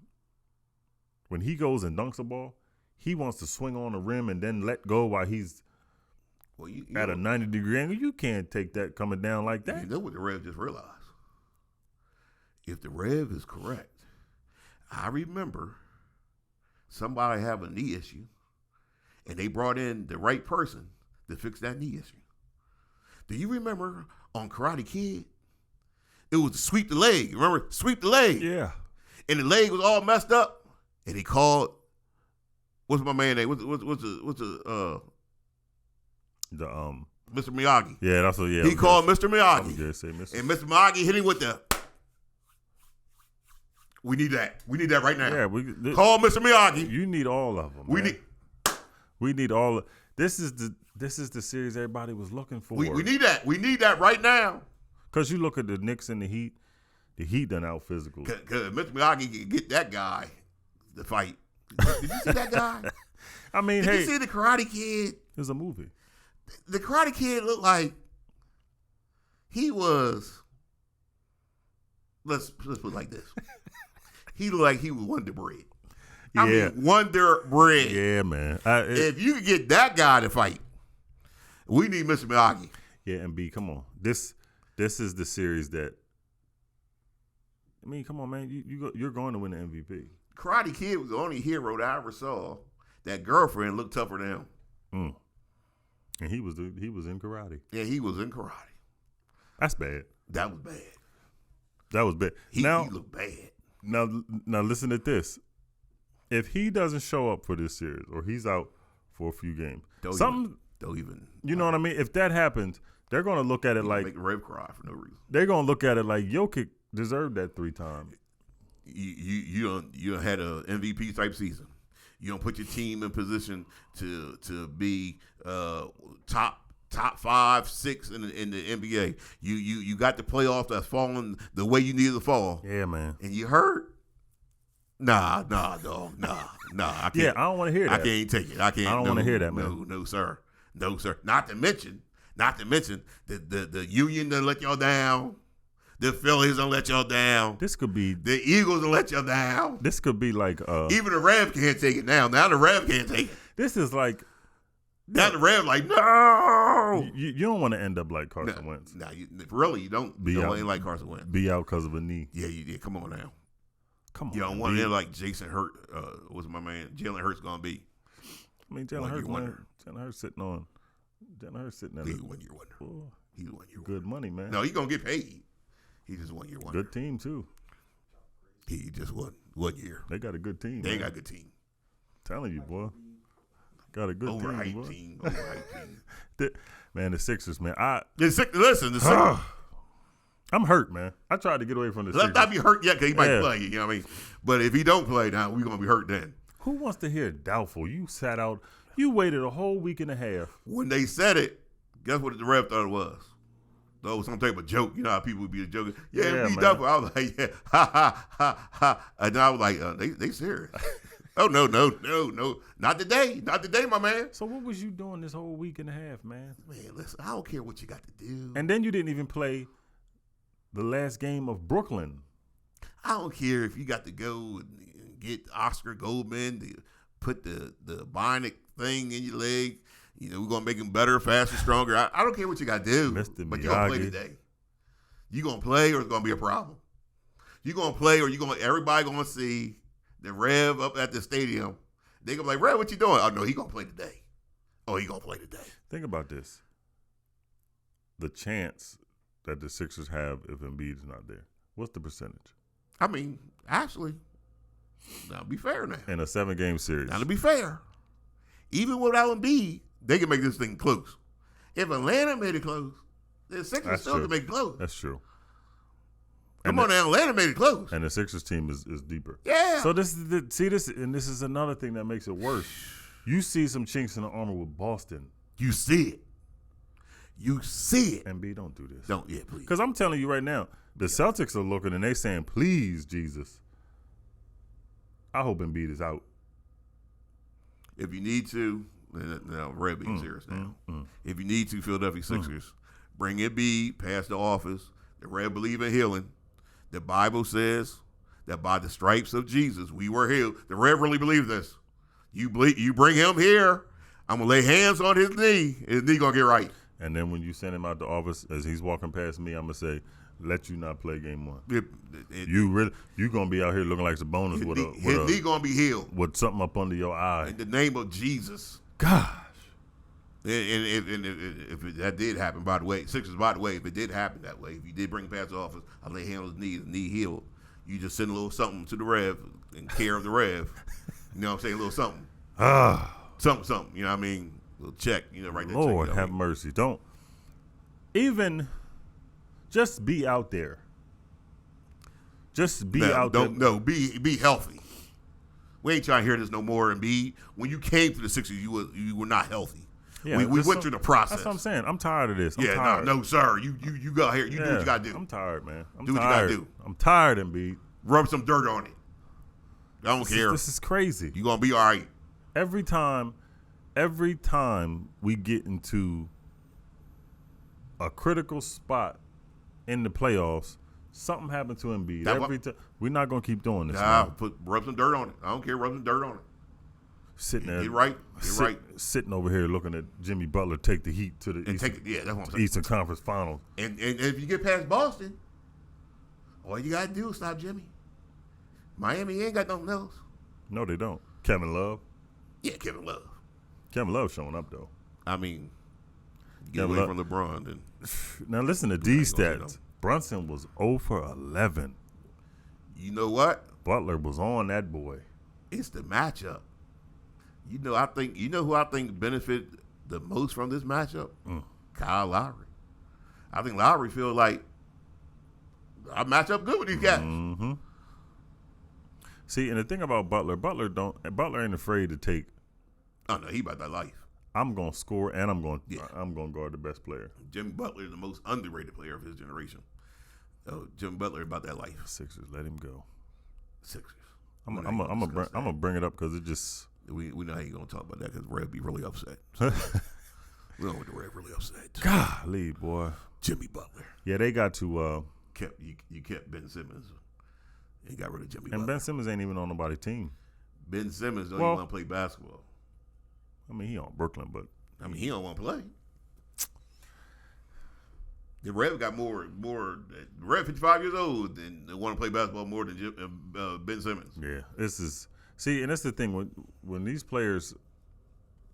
when he goes and dunks a ball, he wants to swing on the rim and then let go while he's at a 90-degree angle. You can't take that coming down like that. You know what the Rev just realized? If the Rev is correct, I remember somebody having a knee issue, and they brought in the right person to fix that knee issue. Do you remember on Karate Kid? It was to sweep the leg. Remember? Sweep the leg. Yeah. And the leg was all messed up, and he called. What's my man name? What's the Mr. Miyagi? Yeah, that's what. Yeah. He called Mr. Miyagi. And Mr. Miyagi hit him with the. We need that. We need that right now. Yeah, call Mr. Miyagi. You need all of them. We need all. This is the series everybody was looking for. We need that. We need that right now. Because you look at the Knicks and the Heat. The Heat done out physical. Because Mr. Miyagi can get that guy to fight. Did you see that guy? I mean, Did you see the Karate Kid? It was a movie. The Karate Kid looked like he was. Let's put it like this. He looked like he was Wonder Bread. I mean, Wonder Bread. Yeah, man. If you could get that guy to fight, we need Mr. Miyagi. Yeah, and B, come on. This is the series that. I mean, come on, man. You're going to win the MVP. Karate Kid was the only hero that I ever saw that girlfriend looked tougher than him. And he was in karate. Yeah, he was in karate. That's bad. That was bad. That was bad. He looked bad. Now listen to this. If he doesn't show up for this series or he's out for a few games, you know what I mean? If that happens, they're going to look at it like make Rev cry for no reason. They're going to look at it like Jokic deserved that 3 times. You had an MVP type season. You don't put your team in position to be top 5, 6 in the NBA. You got the playoffs that's falling the way you needed to fall. Yeah, man. And you hurt? Nah, dog. Nah. I can't. Yeah, I don't want to hear that. I can't take it. I don't want to hear that, man. No, sir. Not to mention the union that let y'all down. The Phillies don't let y'all down. This could be the Eagles don't let y'all down. This could be like even the Rev can't take it now. Now the Rev can't take it. This is like now the Rev like no. You don't want to end up like Carson Wentz. No, really you don't. You don't want to like Carson Wentz. Be out because of a knee. Yeah, you did. Come on now. Come on. You don't want to end like Jason Hurt. What's my man Jalen Hurts gonna be? I mean, Jalen Hurts sitting on. Jalen Hurts sitting there. He's a 1 year wonder. Oh, he's a 1 year wonder. Good money, man. No, he's gonna get paid. He's just 1 year wonder. Good team too. He just won 1 year. They got a good team. They got a good team. Telling you, boy. Got a good overhyped team. Overhyped team. Man, the Sixers, man. Listen, the Sixers. I'm hurt, man. I tried to get away from the Let's Sixers. not be hurt yet because he might play. You know what I mean? But if he don't play now, we're gonna be hurt then. Who wants to hear doubtful? You sat out. You waited a whole week and a half. When they said it, guess what the ref thought it was? That was some type of joke. You know how people would be joking. Yeah, be doubtful. I was like, yeah, ha ha ha ha. And I was like, they serious. Oh no, not today, my man. So what was you doing this whole week and a half, man? Man, listen, I don't care what you got to do. And then you didn't even play the last game of Brooklyn. I don't care if you got to go and get Oscar Goldman to put the bionic thing in your leg. You know, we're going to make him better, faster, stronger. I don't care what you got to do, but you're going to play today. You going to play or it's going to be a problem. You going to play or everybody going to see the Rev up at the stadium. They going to be like, Rev, what you doing? Oh, no, he going to play today. Oh, he going to play today. Think about this. The chance that the Sixers have if Embiid is not there. What's the percentage? I mean, actually, now be fair now. In a 7-game series. Now to be fair, even without Embiid, they can make this thing close. If Atlanta made it close, the Sixers still can make it close. That's true. Come on now, Atlanta made it close. And the Sixers team is deeper. Yeah. So this is another thing that makes it worse. You see some chinks in the armor with Boston. You see it. Embiid, don't do this. Don't, please. Because I'm telling you right now, the Celtics are looking and they saying, please, Jesus. I hope Embiid is out. If you need to, now Red being serious now. If you need to, Philadelphia Sixers, bring Embiid past the office. The Red believe in healing. The Bible says that by the stripes of Jesus we were healed. The Red really believe this. You bring him here, I'm gonna lay hands on his knee. His knee gonna get right. And then when you send him out the office, as he's walking past me, I'm gonna say, "Let you not play game one." You gonna be out here looking like Sabonis his knee gonna be healed with something up under your eye. In the name of Jesus. Gosh. And if that did happen, by the way, Sixers, by the way, if it did happen that way, if you did bring him past the office, I lay hands on his knee healed. You just send a little something to the Rev in care of the Rev. You know what I'm saying? A little something. Something. You know what I mean? A little check. You know, right there. Lord check, you know have mercy. Don't even just be out there. Just be out there. No, be healthy. We ain't trying to hear this no more. Embiid, when you came to the Sixers, you were not healthy. Yeah, we went through the process. That's what I'm saying. I'm tired of this. No, sir. You go out here. You do what you got to do. I'm tired, man. Do what you got to do. I'm tired, Embiid. Rub some dirt on it. I don't care. This is crazy. You're going to be all right. Every time we get into a critical spot in the playoffs, something happened to Embiid. Every time. We're not going to keep doing this. Rub some dirt on it. I don't care. Rub some dirt on it. Sitting there, get right. Sitting over here looking at Jimmy Butler take the Heat to the that's what I'm saying. Eastern Conference Finals. And if you get past Boston, all you gotta do is stop Jimmy. Miami ain't got nothing else. No, they don't. Kevin Love. Yeah, Kevin Love. Kevin Love showing up though. I mean, get away from LeBron. Then. Now listen to these stats. Brunson was 0 for 11. You know what? Butler was on that boy. It's the matchup. You know who I think benefit the most from this matchup? Kyle Lowry. I think Lowry feel like I match up good with these guys. Mm-hmm. See, and the thing about Butler ain't afraid to take. Oh no, he about that life. I'm gonna score and I'm gonna guard the best player. Jimmy Butler is the most underrated player of his generation. Jimmy Butler about that life. Sixers, let him go. Sixers. I'm gonna bring it up because it just. We know how you gonna talk about that because Red be really upset. So we don't want the Red really upset. Golly, boy. Jimmy Butler. Yeah, they got to kept Ben Simmons and got rid of Jimmy. And Butler. Ben Simmons ain't even on nobody's team. Ben Simmons don't even want to play basketball. I mean, he on Brooklyn, but he don't want to play. The Rev got more. Rev 55 years old and want to play basketball more than Ben Simmons. Yeah, and that's the thing when these players.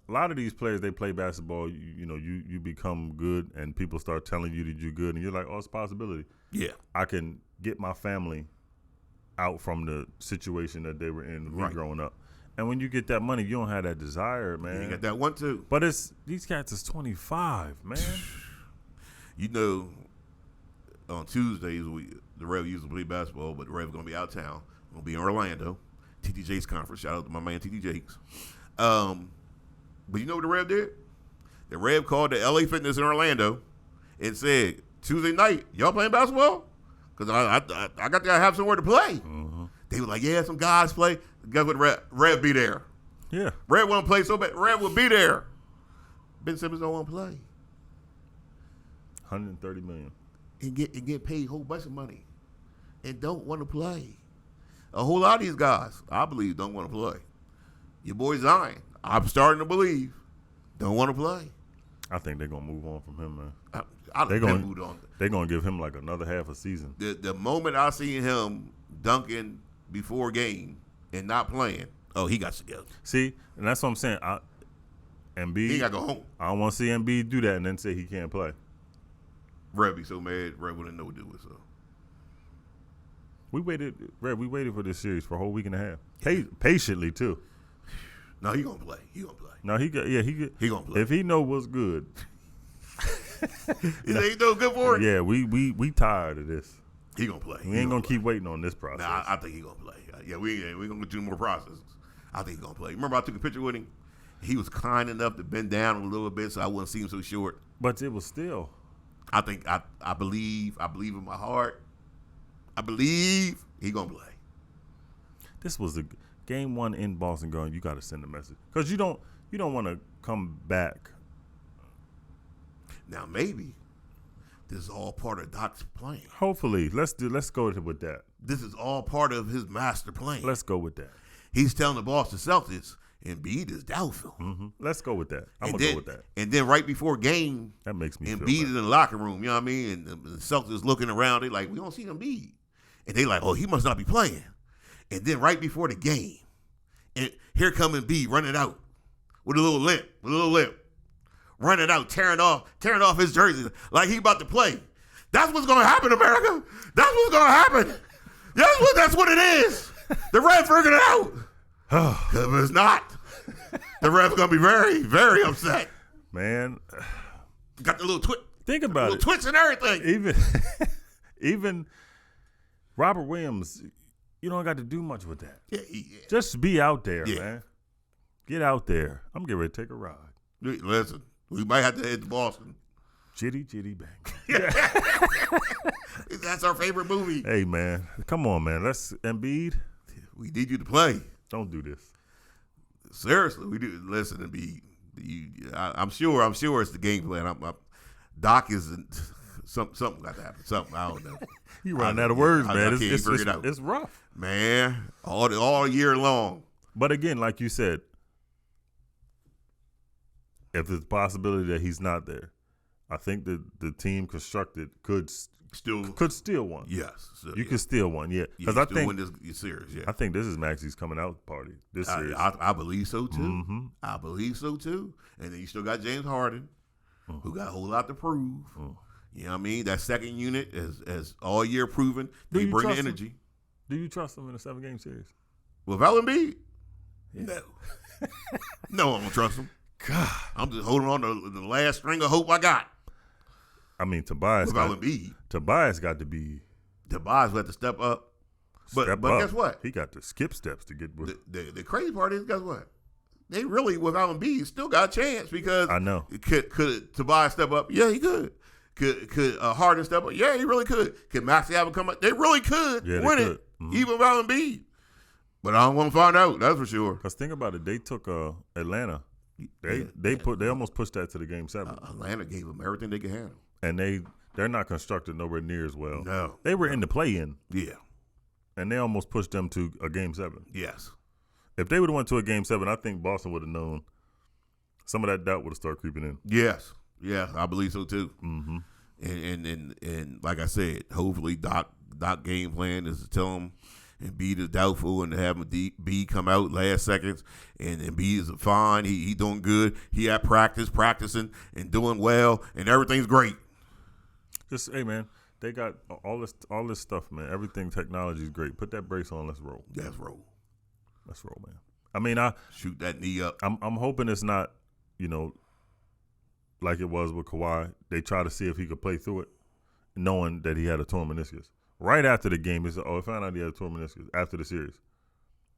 A lot of these players, they play basketball. You become good, and people start telling you that you're good, and you're like, oh, it's a possibility. Yeah, I can get my family out from the situation that they were in growing up. And when you get that money, you don't have that desire, man. You got that one too. But these cats is 25, man. On Tuesdays the Rev used to play basketball, but the Rev gonna be out of town. Gonna be in Orlando, TT Jakes conference. Shout out to my man TT Jakes. But you know what the Rev did? The Rev called the LA Fitness in Orlando and said, Tuesday night, y'all playing basketball? Because I got to have somewhere to play. Mm-hmm. They were like, yeah, some guys play. Guess what? Rev be there. Yeah. Rev want to play so bad. Rev will be there. Ben Simmons don't want to play. $130 million. And get paid a whole bunch of money and don't want to play. A whole lot of these guys, I believe, don't want to play. Your boy Zion, I'm starting to believe, don't want to play. I think they're going to move on from him, man. They're going to move on. They're going to give him like another half a season. The moment I see him dunking before game and not playing, he got to go. See, and that's what I'm saying. Embiid, he got to go home. I don't want to see Embiid do that and then say he can't play. Rev be so mad, Rev wouldn't know what to do with it. So. We waited for this series for a whole week and a half. Patiently, too. No, he going to play. No, he going to play. If he know what's good. He know good for it? Yeah, we tired of this. He going to play. We ain't going to keep waiting on this process. Nah, I think he going to play. Yeah, we going to do more processes. I think he going to play. Remember I took a picture with him? He was kind enough to bend down a little bit so I wouldn't see him so short. But it was still. I think I believe in my heart. I believe he going to play. This was the Game 1 in Boston going, you got to send a message. Because you don't want to come back. Now, maybe this is all part of Doc's plan. Hopefully. Let's go with that. This is all part of his master plan. Let's go with that. He's telling the Boston Celtics, Embiid is doubtful. Mm-hmm. Let's go with that. I'm going to go with that. And then right before game, that makes me Embiid feel is in the locker room, you know what I mean? And the Celtics looking around, they like, we don't see Embiid. And they like, oh, he must not be playing. And then right before the game, and here come Embiid running out with a little limp. Running out, tearing off his jersey like he about to play. That's what's going to happen, America. That's what's going to happen. That's what it is. The ref figured it out. Because if it's not, the ref's going to be very, very upset. Man. Got the little twitch. Think about it. Little twitch and everything. Even Robert Williams, you don't got to do much with that. Yeah. Just be out there, man. Get out there. I'm getting ready to take a ride. Listen, we might have to head to Boston. Chitty bang. That's our favorite movie. Hey, man. Come on, man. Let's Embiid. We need you to play. Don't do this. Seriously, we do. Listen, Embiid. I'm sure it's the game plan. Doc isn't. Something got to happen. Something, I don't know. You running out of words, man. It's rough. Man, all year long. But again, like you said, if there's a possibility that he's not there, I think that the team constructed could steal one. Yes. So, you could steal one, yeah. Because I think win this series, yeah. I think this is Maxey's coming out party this series. I believe so, too. Mm-hmm. I believe so, too. And then you still got James Harden, who got a whole lot to prove. You know what I mean? That second unit is all year proven. They bring the energy. Do you trust them in a 7-game series? Without Embiid? Yeah. No. No, I don't trust them. God. I'm just holding on to the last string of hope I got. I mean, Tobias got to be. Tobias had to step up. But guess what? He got to skip steps to get. The crazy part is, guess what? They really, without Embiid, still got a chance because I know. Could Tobias step up? Yeah, he could. Could Harden step up? Yeah, he really could. Could Maxey have him come up? They really could win it, even without Embiid. But I don't want to find out. That's for sure. Because think about it. They took Atlanta. They almost pushed that to the Game 7. Atlanta gave them everything they could handle. And they They're not constructed nowhere near as well. No. They were in the play-in. Yeah. And they almost pushed them to a Game 7. Yes. If they would have went to a Game 7, I think Boston would have known some of that doubt would have started creeping in. Yes. Yeah, I believe so too. Mm-hmm. And like I said, hopefully Doc game plan is to tell him Embiid is doubtful and to have Embiid come out last seconds. And Embiid is fine. He doing good. He at practicing and doing well, and everything's great. Just, hey, man, they got all this stuff, man. Everything, technology is great. Put that brace on. Let's roll. Let's roll. Let's roll, man. I mean, shoot that knee up. I'm hoping it's not, like it was with Kawhi. They try to see if he could play through it, knowing that he had a torn meniscus. Right after the game, he said, I found out he had a torn meniscus after the series.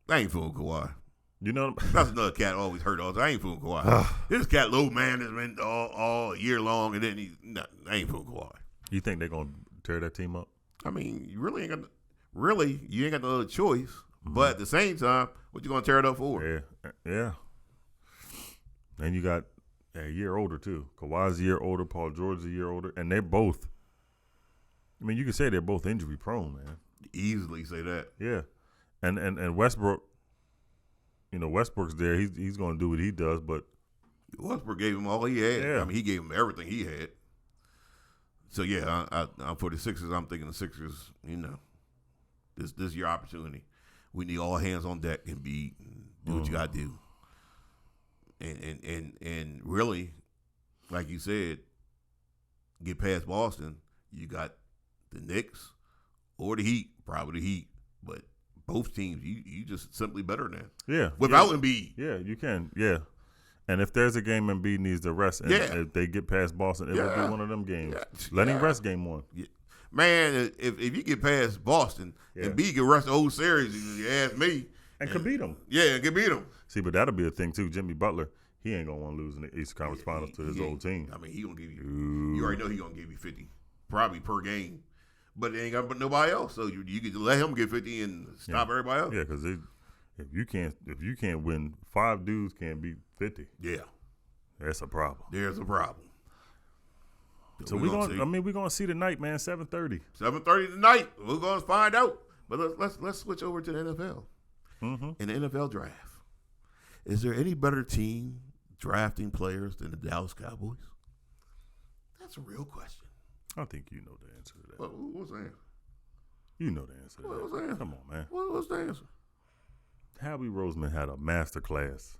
I ain't fooling Kawhi. You know, that's another cat always hurt all the time. I ain't fooling Kawhi. This cat low management all year long, and then I ain't fooling Kawhi. You think they're gonna tear that team up? I mean, you ain't got no other choice. Mm-hmm. But at the same time, what you gonna tear it up for? Yeah. And you got a year older too. Kawhi's a year older. Paul George's a year older, and they're both. I mean, you could say they're both injury prone, man. Easily say that. Yeah, and Westbrook. Westbrook's there. He's going to do what he does, but Westbrook gave him all he had. Yeah. I mean, he gave him everything he had. So yeah, I'm for the Sixers. I'm thinking the Sixers. This is your opportunity. We need all hands on deck and do what you got to do. And really, like you said, get past Boston. You got the Knicks or the Heat, probably the Heat, but both teams, you just simply better than that. Yeah. Without Embiid. Yeah, you can. Yeah. And if there's a game Embiid needs to rest, and if they get past Boston, it will be one of them games. Yeah. Let him rest game 1. Yeah. Man, if you get past Boston, Embiid can rest the whole series, if you ask me. And can beat them. Yeah, and can beat them. See, but that'll be a thing, too. Jimmy Butler, he ain't going to want to lose in the Eastern Conference Finals to his old team. I mean, he going to give you – you already know he going to give you 50, probably per game. But they ain't got nobody else, so you can let him get 50 and stop everybody else. Yeah, because if you can't win, 5 dudes can't beat 50. Yeah, that's a problem. There's a problem. So we're gonna see tonight, man. 7:30. 7:30 tonight. We're gonna find out. But let's switch over to the NFL. Mm-hmm. In the NFL draft, is there any better team drafting players than the Dallas Cowboys? That's a real question. I think you know the answer to that. What's the answer? You know the answer to that. What's the answer? Come on, man. What's the answer? Howie Roseman had a master class.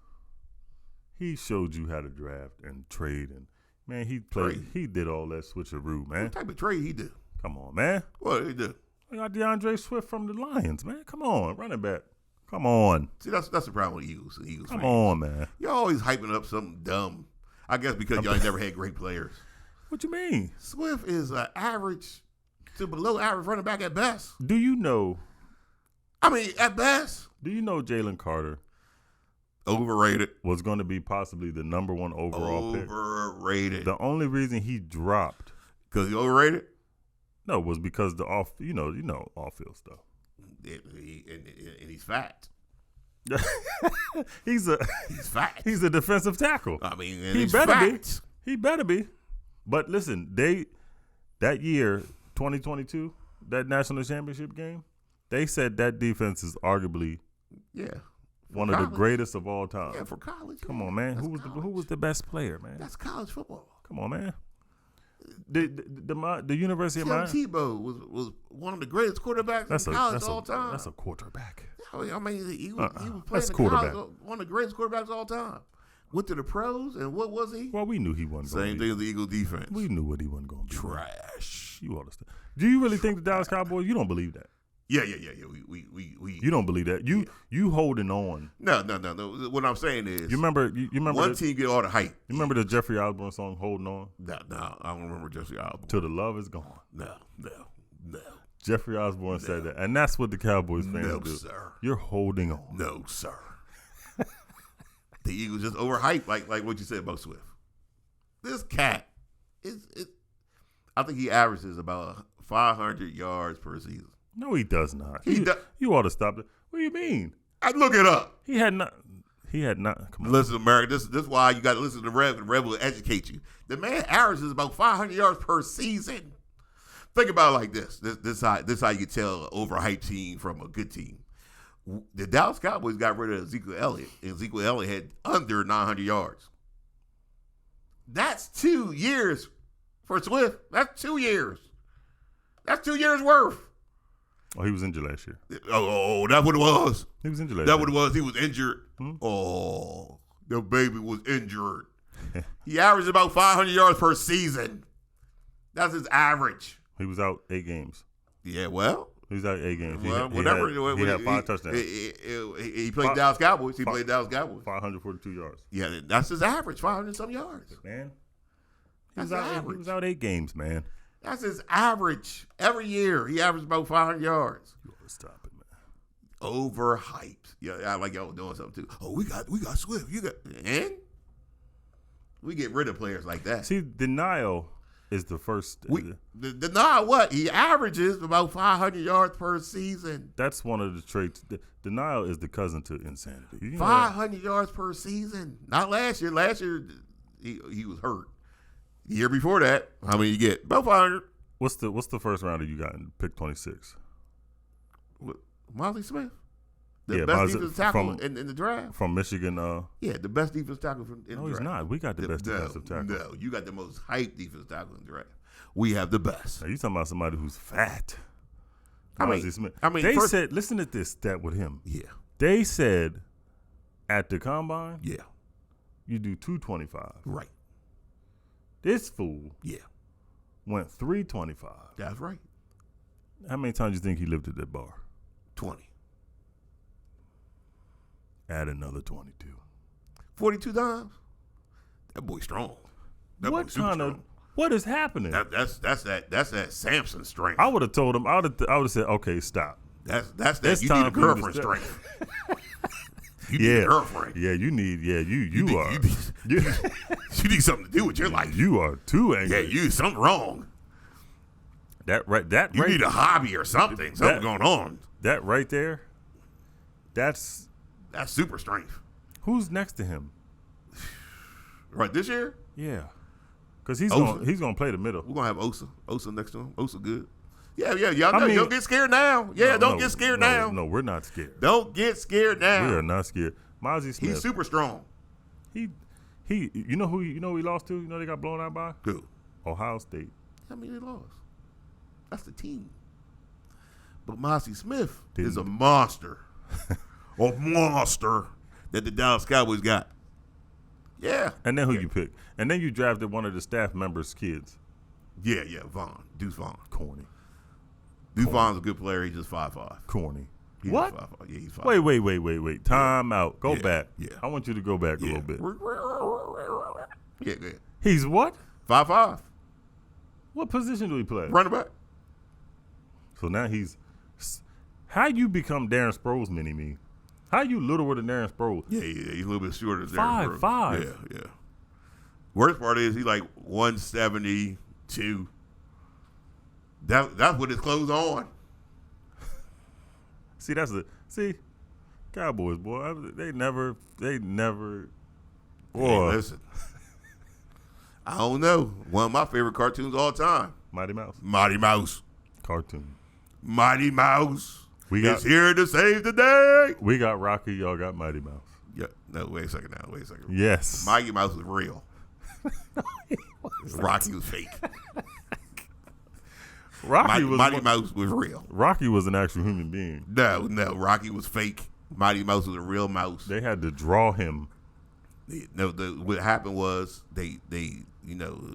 He showed you how to draft and trade, and man, he did all that switcheroo, man. What type of trade he did? Come on, man. What did he do? I got DeAndre Swift from the Lions, man. Come on, running back. Come on. See, that's the problem with the Eagles. Come on, man. Y'all always hyping up something dumb. I guess because y'all never had great players. What you mean? Swift is an average to below average running back at best. Do you know? I mean, at best. Do you know Jalen Carter? Overrated. Was going to be possibly the number 1 overall pick. Overrated. The only reason he dropped. Because he overrated? No, was because the off field stuff. And he's fat. he's fat. He's a defensive tackle. I mean, he better be. He better be. But listen, that year, 2022, that national championship game, they said that defense is arguably one of the greatest of all time. Yeah, for college. Come on, man. Who was the best player, man? That's college football. Come on, man. The University of Miami. Tim Tebow was one of the greatest quarterbacks in college all time. That's a quarterback. I mean, he was playing in college, one of the greatest quarterbacks all time. Went to the pros, and what was he? Well, we knew he wasn't going to be. Same thing as the Eagle defense. We knew what he wasn't going to be. Trash. You understand? Do you really think the Dallas Cowboys? You don't believe that? Yeah. We you don't believe that? You holding on? No. What I'm saying is, you remember one team get all the hype. You remember the Jeffrey Osborne song "Holding On"? No, I don't remember Jeffrey Osborne. Till the love is gone. No. Jeffrey Osborne said that, and that's what the Cowboys fans do. No, sir. You're holding on. No, sir. The Eagles just overhyped, like what you said about Swift. This cat I think he averages about 500 yards per season. No, he does not. You ought to stop it. What do you mean? I look it up. He had not. Come on. Listen, America. This is why you got to listen to Rev. And Rev will educate you. The man averages about 500 yards per season. Think about it like this. This how you can tell an overhyped team from a good team. The Dallas Cowboys got rid of Ezekiel Elliott, and Ezekiel Elliott had under 900 yards. That's 2 years for Swift. That's 2 years. That's 2 years worth. Oh, he was injured last year. Oh, that's what it was. He was injured last That's year. what it was. He was injured. Oh, the baby was injured. He averaged about 500 yards per season. That's his average. He was out 8 games. Yeah, well. He was out 8 games. Well, whatever. He had 5 touchdowns. He played Dallas Cowboys. He played Dallas Cowboys. 542 yards. Yeah, that's his average, 500-some yards. Man. That's his average. He was out 8 games, man. That's his average. Every year, he averaged about 500 yards. You ought to stop it, man. Overhyped. Yeah, I like y'all doing something, too. Oh, we got Swift. And? We get rid of players like that. See, denial is the first. Denial what? He averages about 500 yards per season. That's one of the traits. Denial is the cousin to insanity. You know 500 yards per season. Not last year. Last year, he was hurt. The year before that, how many you get? About 500. What's the first rounder you got in pick 26? Molly Smith. The best defensive tackle in the draft. From Michigan. Yeah, the best defensive tackle in the draft. No, he's not. We got the best defensive tackle. No, you got the most hyped defensive tackle in the draft. We have the best. Now, you talking about somebody who's fat. Smith. They said, listen to this stat with him. Yeah. They said at the combine, yeah, you do 225. Right. This fool went 325. That's right. How many times do you think he lifted that bar? 20. Add another 22. 42 times? That boy's strong. That boy's super strong. What is happening? That's that Samson strength. I would have told him. I would have said, okay, stop. That's that. You need a girlfriend strength. You need a girlfriend. Yeah, you need. Yeah, you need something to do with your life. You are too angry. Yeah, something wrong. You need a hobby or something. Something going on. That right there. That's super strength. Who's next to him? Right this year? Yeah, because he's gonna play the middle. We're gonna have Osa next to him. Osa good. Yeah. Y'all know. Don't get scared now. Yeah, don't get scared now. No, we're not scared. Don't get scared now. We are not scared. Mozzie Smith. He's super strong. He. You know who he lost to? You know they got blown out by? Who? Ohio State. How many they lost? That's the team. But Mozzie Smith is a monster. A monster that the Dallas Cowboys got. Yeah. And then who you pick? And then you drafted one of the staff members' kids. Yeah, Vaughn. Deuce Vaughn. Corny. Deuce Vaughn's a good player. He's just 5'5". Corny. He's what? 5'5". Yeah, he's 5'5". Wait. Time out. Go back. Yeah. I want you to go back a little bit. Yeah, go ahead. He's what? 5'5". What position do he play? Running back. So now he's. How you become Darren Sproles, mini-me? How you littler than Darren Sproles? Yeah, he's a little bit shorter than Darren Sproles. 5'5". Yeah. Worst part is he's like 172. That's what his clothes on. See, Cowboys, boy, they never. Boy, Hey, listen. I don't know. One of my favorite cartoons all time. Mighty Mouse. Mighty Mouse. Cartoon. Mighty Mouse. It's here to save the day. We got Rocky. Y'all got Mighty Mouse. Yeah. No, wait a second now. Yes. Mighty Mouse was real. Rocky was fake. Mighty Mouse was real. Rocky was an actual human being. No. Rocky was fake. Mighty Mouse was a real mouse. They had to draw him. What happened was they it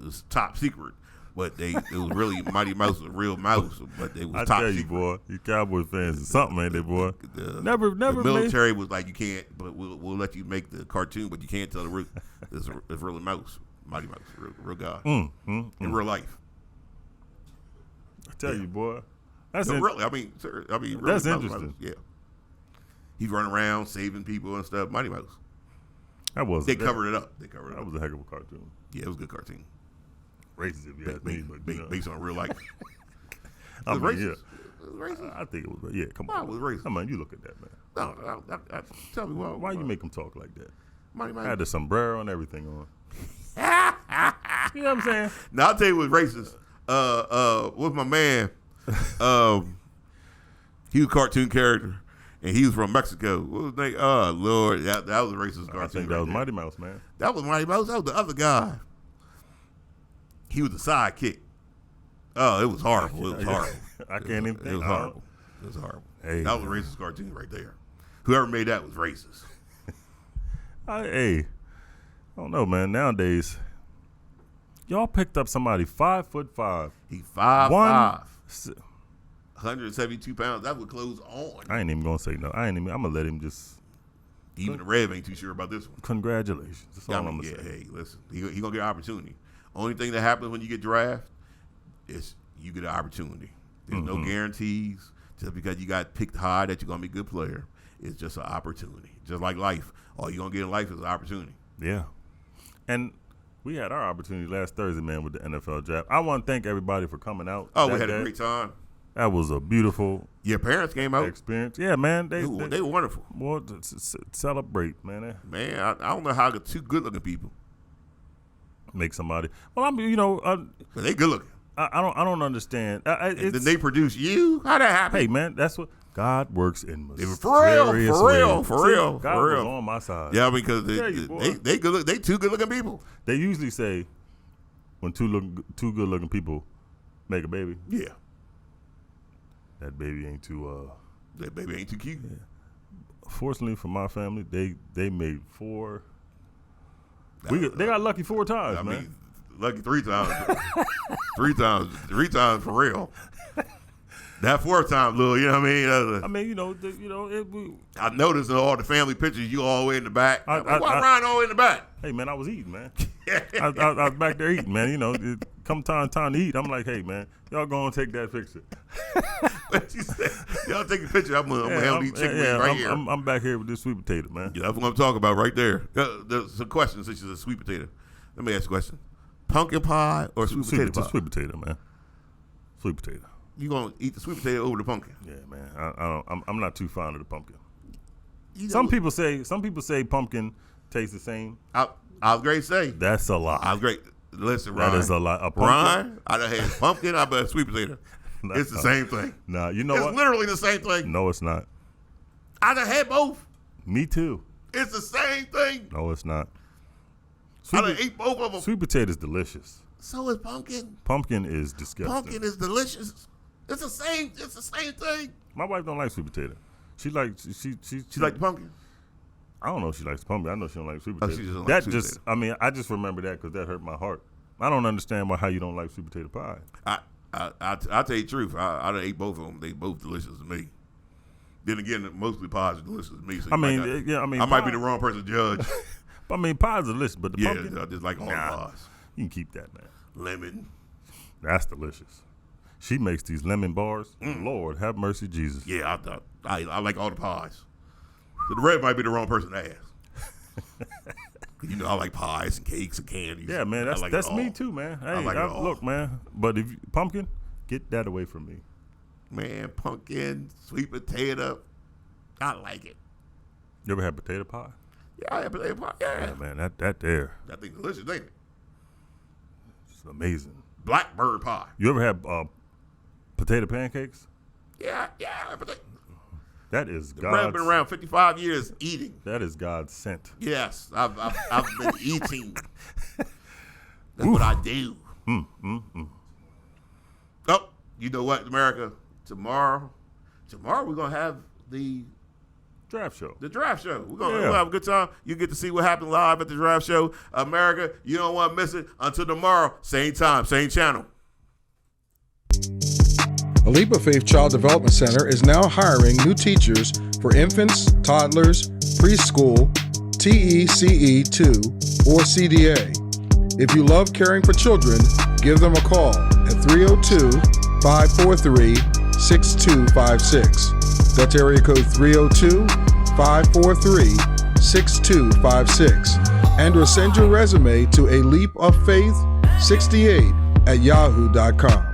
was top secret, but it was really Mighty Mouse was a real mouse, but they was top secret. I tell you, boy, you Cowboys fans is something, ain't they, boy? Never. The military was like, you can't, but we'll let you make the cartoon, but you can't tell the real. It's really mouse, Mighty Mouse, real guy in real life. I tell you, boy, that's really. Really, that's interesting. Mouse, yeah, he's running around saving people and stuff. Mighty Mouse. They covered it up. That was a heck of a cartoon. Yeah, it was a good cartoon. Racist, if you ask me, but based on real life. I mean, racist. Yeah. It was racist. I think it was. Yeah, come on. It was racist. Come on, you look at that, man. No, tell me why you make him talk like that? Mighty Mouse had the sombrero and everything on. You know what I'm saying? Now I'll tell you what's racist. What's my man? He was a cartoon character, and he was from Mexico. What was his name? Oh, Lord. That was a racist cartoon. I think that was Mighty Mouse, man. That was Mighty Mouse. That was the other guy. He was the sidekick. Oh, it was horrible. It was horrible. I can't even think. It was horrible. It was horrible. Hey, that was a racist cartoon right there. Whoever made that was racist. Hey, I don't know, man. Nowadays, y'all picked up somebody 5'5". He 5'5", 172 pounds. That would close on. I ain't even gonna say no. I'm gonna let him just. Even the Rev ain't too sure about this one. Congratulations. That's all I'm gonna say. Hey, listen, he gonna get an opportunity. Only thing that happens when you get drafted is you get an opportunity. There's no guarantees. Just because you got picked high that you're gonna be a good player, it's just an opportunity. Just like life, all you're gonna get in life is an opportunity. Yeah, and we had our opportunity last Thursday, man, with the NFL draft. I want to thank everybody for coming out. Oh, we had a great time. That was a beautiful. Your parents came out. Experience. Yeah, man. They were wonderful. Well, celebrate, man. Man, I don't know how two good-looking people make somebody. Well, but they good-looking. I don't understand. Did they produce you? How'd that happen? Hey, man, that's what God works in mysterious For real. God was on my side. Yeah, because they good. They two good-looking people. They usually say when two good-looking people make a baby. Yeah. That baby ain't too. That baby ain't too cute. Yeah. Fortunately for my family, they made 4. They got lucky 4 times, man. Mean, lucky 3 times. 3 times for real. That 4th time, Lil, you know what I mean? I noticed in all the family pictures, you all the way in the back. Why Ryan all the way in the back? Hey, man, I was eating, man. I was back there eating, man. Come time to eat, I'm like, hey, man, y'all go and take that picture. What you said? Y'all take a picture. I'm gonna have these chicken wings right here. I'm back here with this sweet potato, man. Yeah, that's what I'm talking about right there. There's some questions since it's a sweet potato. Let me ask you a question. Pumpkin pie or sweet potato pie? Sweet potato, man. Sweet potato. You gonna eat the sweet potato over the pumpkin? Yeah, man. I'm not too fond of the pumpkin. Some people say pumpkin tastes the same. I was great to say. That's a lie. I was great. Listen, Ryan. That is a lie. Ryan, I done had pumpkin. I bet sweet potato. It's the same thing. Nah, you know it's what? It's literally the same thing. No, it's not. I done had both. Me too. It's the same thing. No, it's not. I done ate both of them. Sweet potato is delicious. So is pumpkin. Pumpkin is disgusting. Pumpkin is delicious. It's the same thing. My wife don't like sweet potato. She like the pumpkin. I don't know if she likes pumpkin. I know she don't like sweet Oh, potato. she just don't like sweet potato. I just remember that because that hurt my heart. I don't understand how you don't like sweet potato pie. I'll tell you the truth. I done ate both of them. They both delicious to me. Then again, mostly pies are delicious to me. So I might be the wrong person to judge. I mean, pies are delicious, but the pumpkin, I just like all the pies. You can keep that, man. Lemon. That's delicious. She makes these lemon bars. Lord, have mercy, Jesus. Yeah, I like all the pies. So the Red might be the wrong person to ask. I like pies and cakes and candies. Yeah, man, that's me too, man. Hey, look, man. But if pumpkin, get that away from me. Man, pumpkin, sweet potato, I like it. You ever had potato pie? Yeah, I had potato pie. Yeah, man, that there. That thing's delicious, ain't it? It's amazing. Blackbird pie. You ever had potato pancakes? Yeah. That is God's. I've been around 55 years eating. That is God's scent. Yes, I've been eating. That's what I do. Oh, you know what, America? Tomorrow we're gonna have the draft show. The draft show. We'll have a good time. You get to see what happened live at the draft show. America, you don't want to miss it. Until tomorrow, same time, same channel. A Leap of Faith Child Development Center is now hiring new teachers for infants, toddlers, preschool, TECE2, or CDA. If you love caring for children, give them a call at 302-543-6256. That's area code 302-543-6256. And or send your resume to a leapoffaith68@yahoo.com.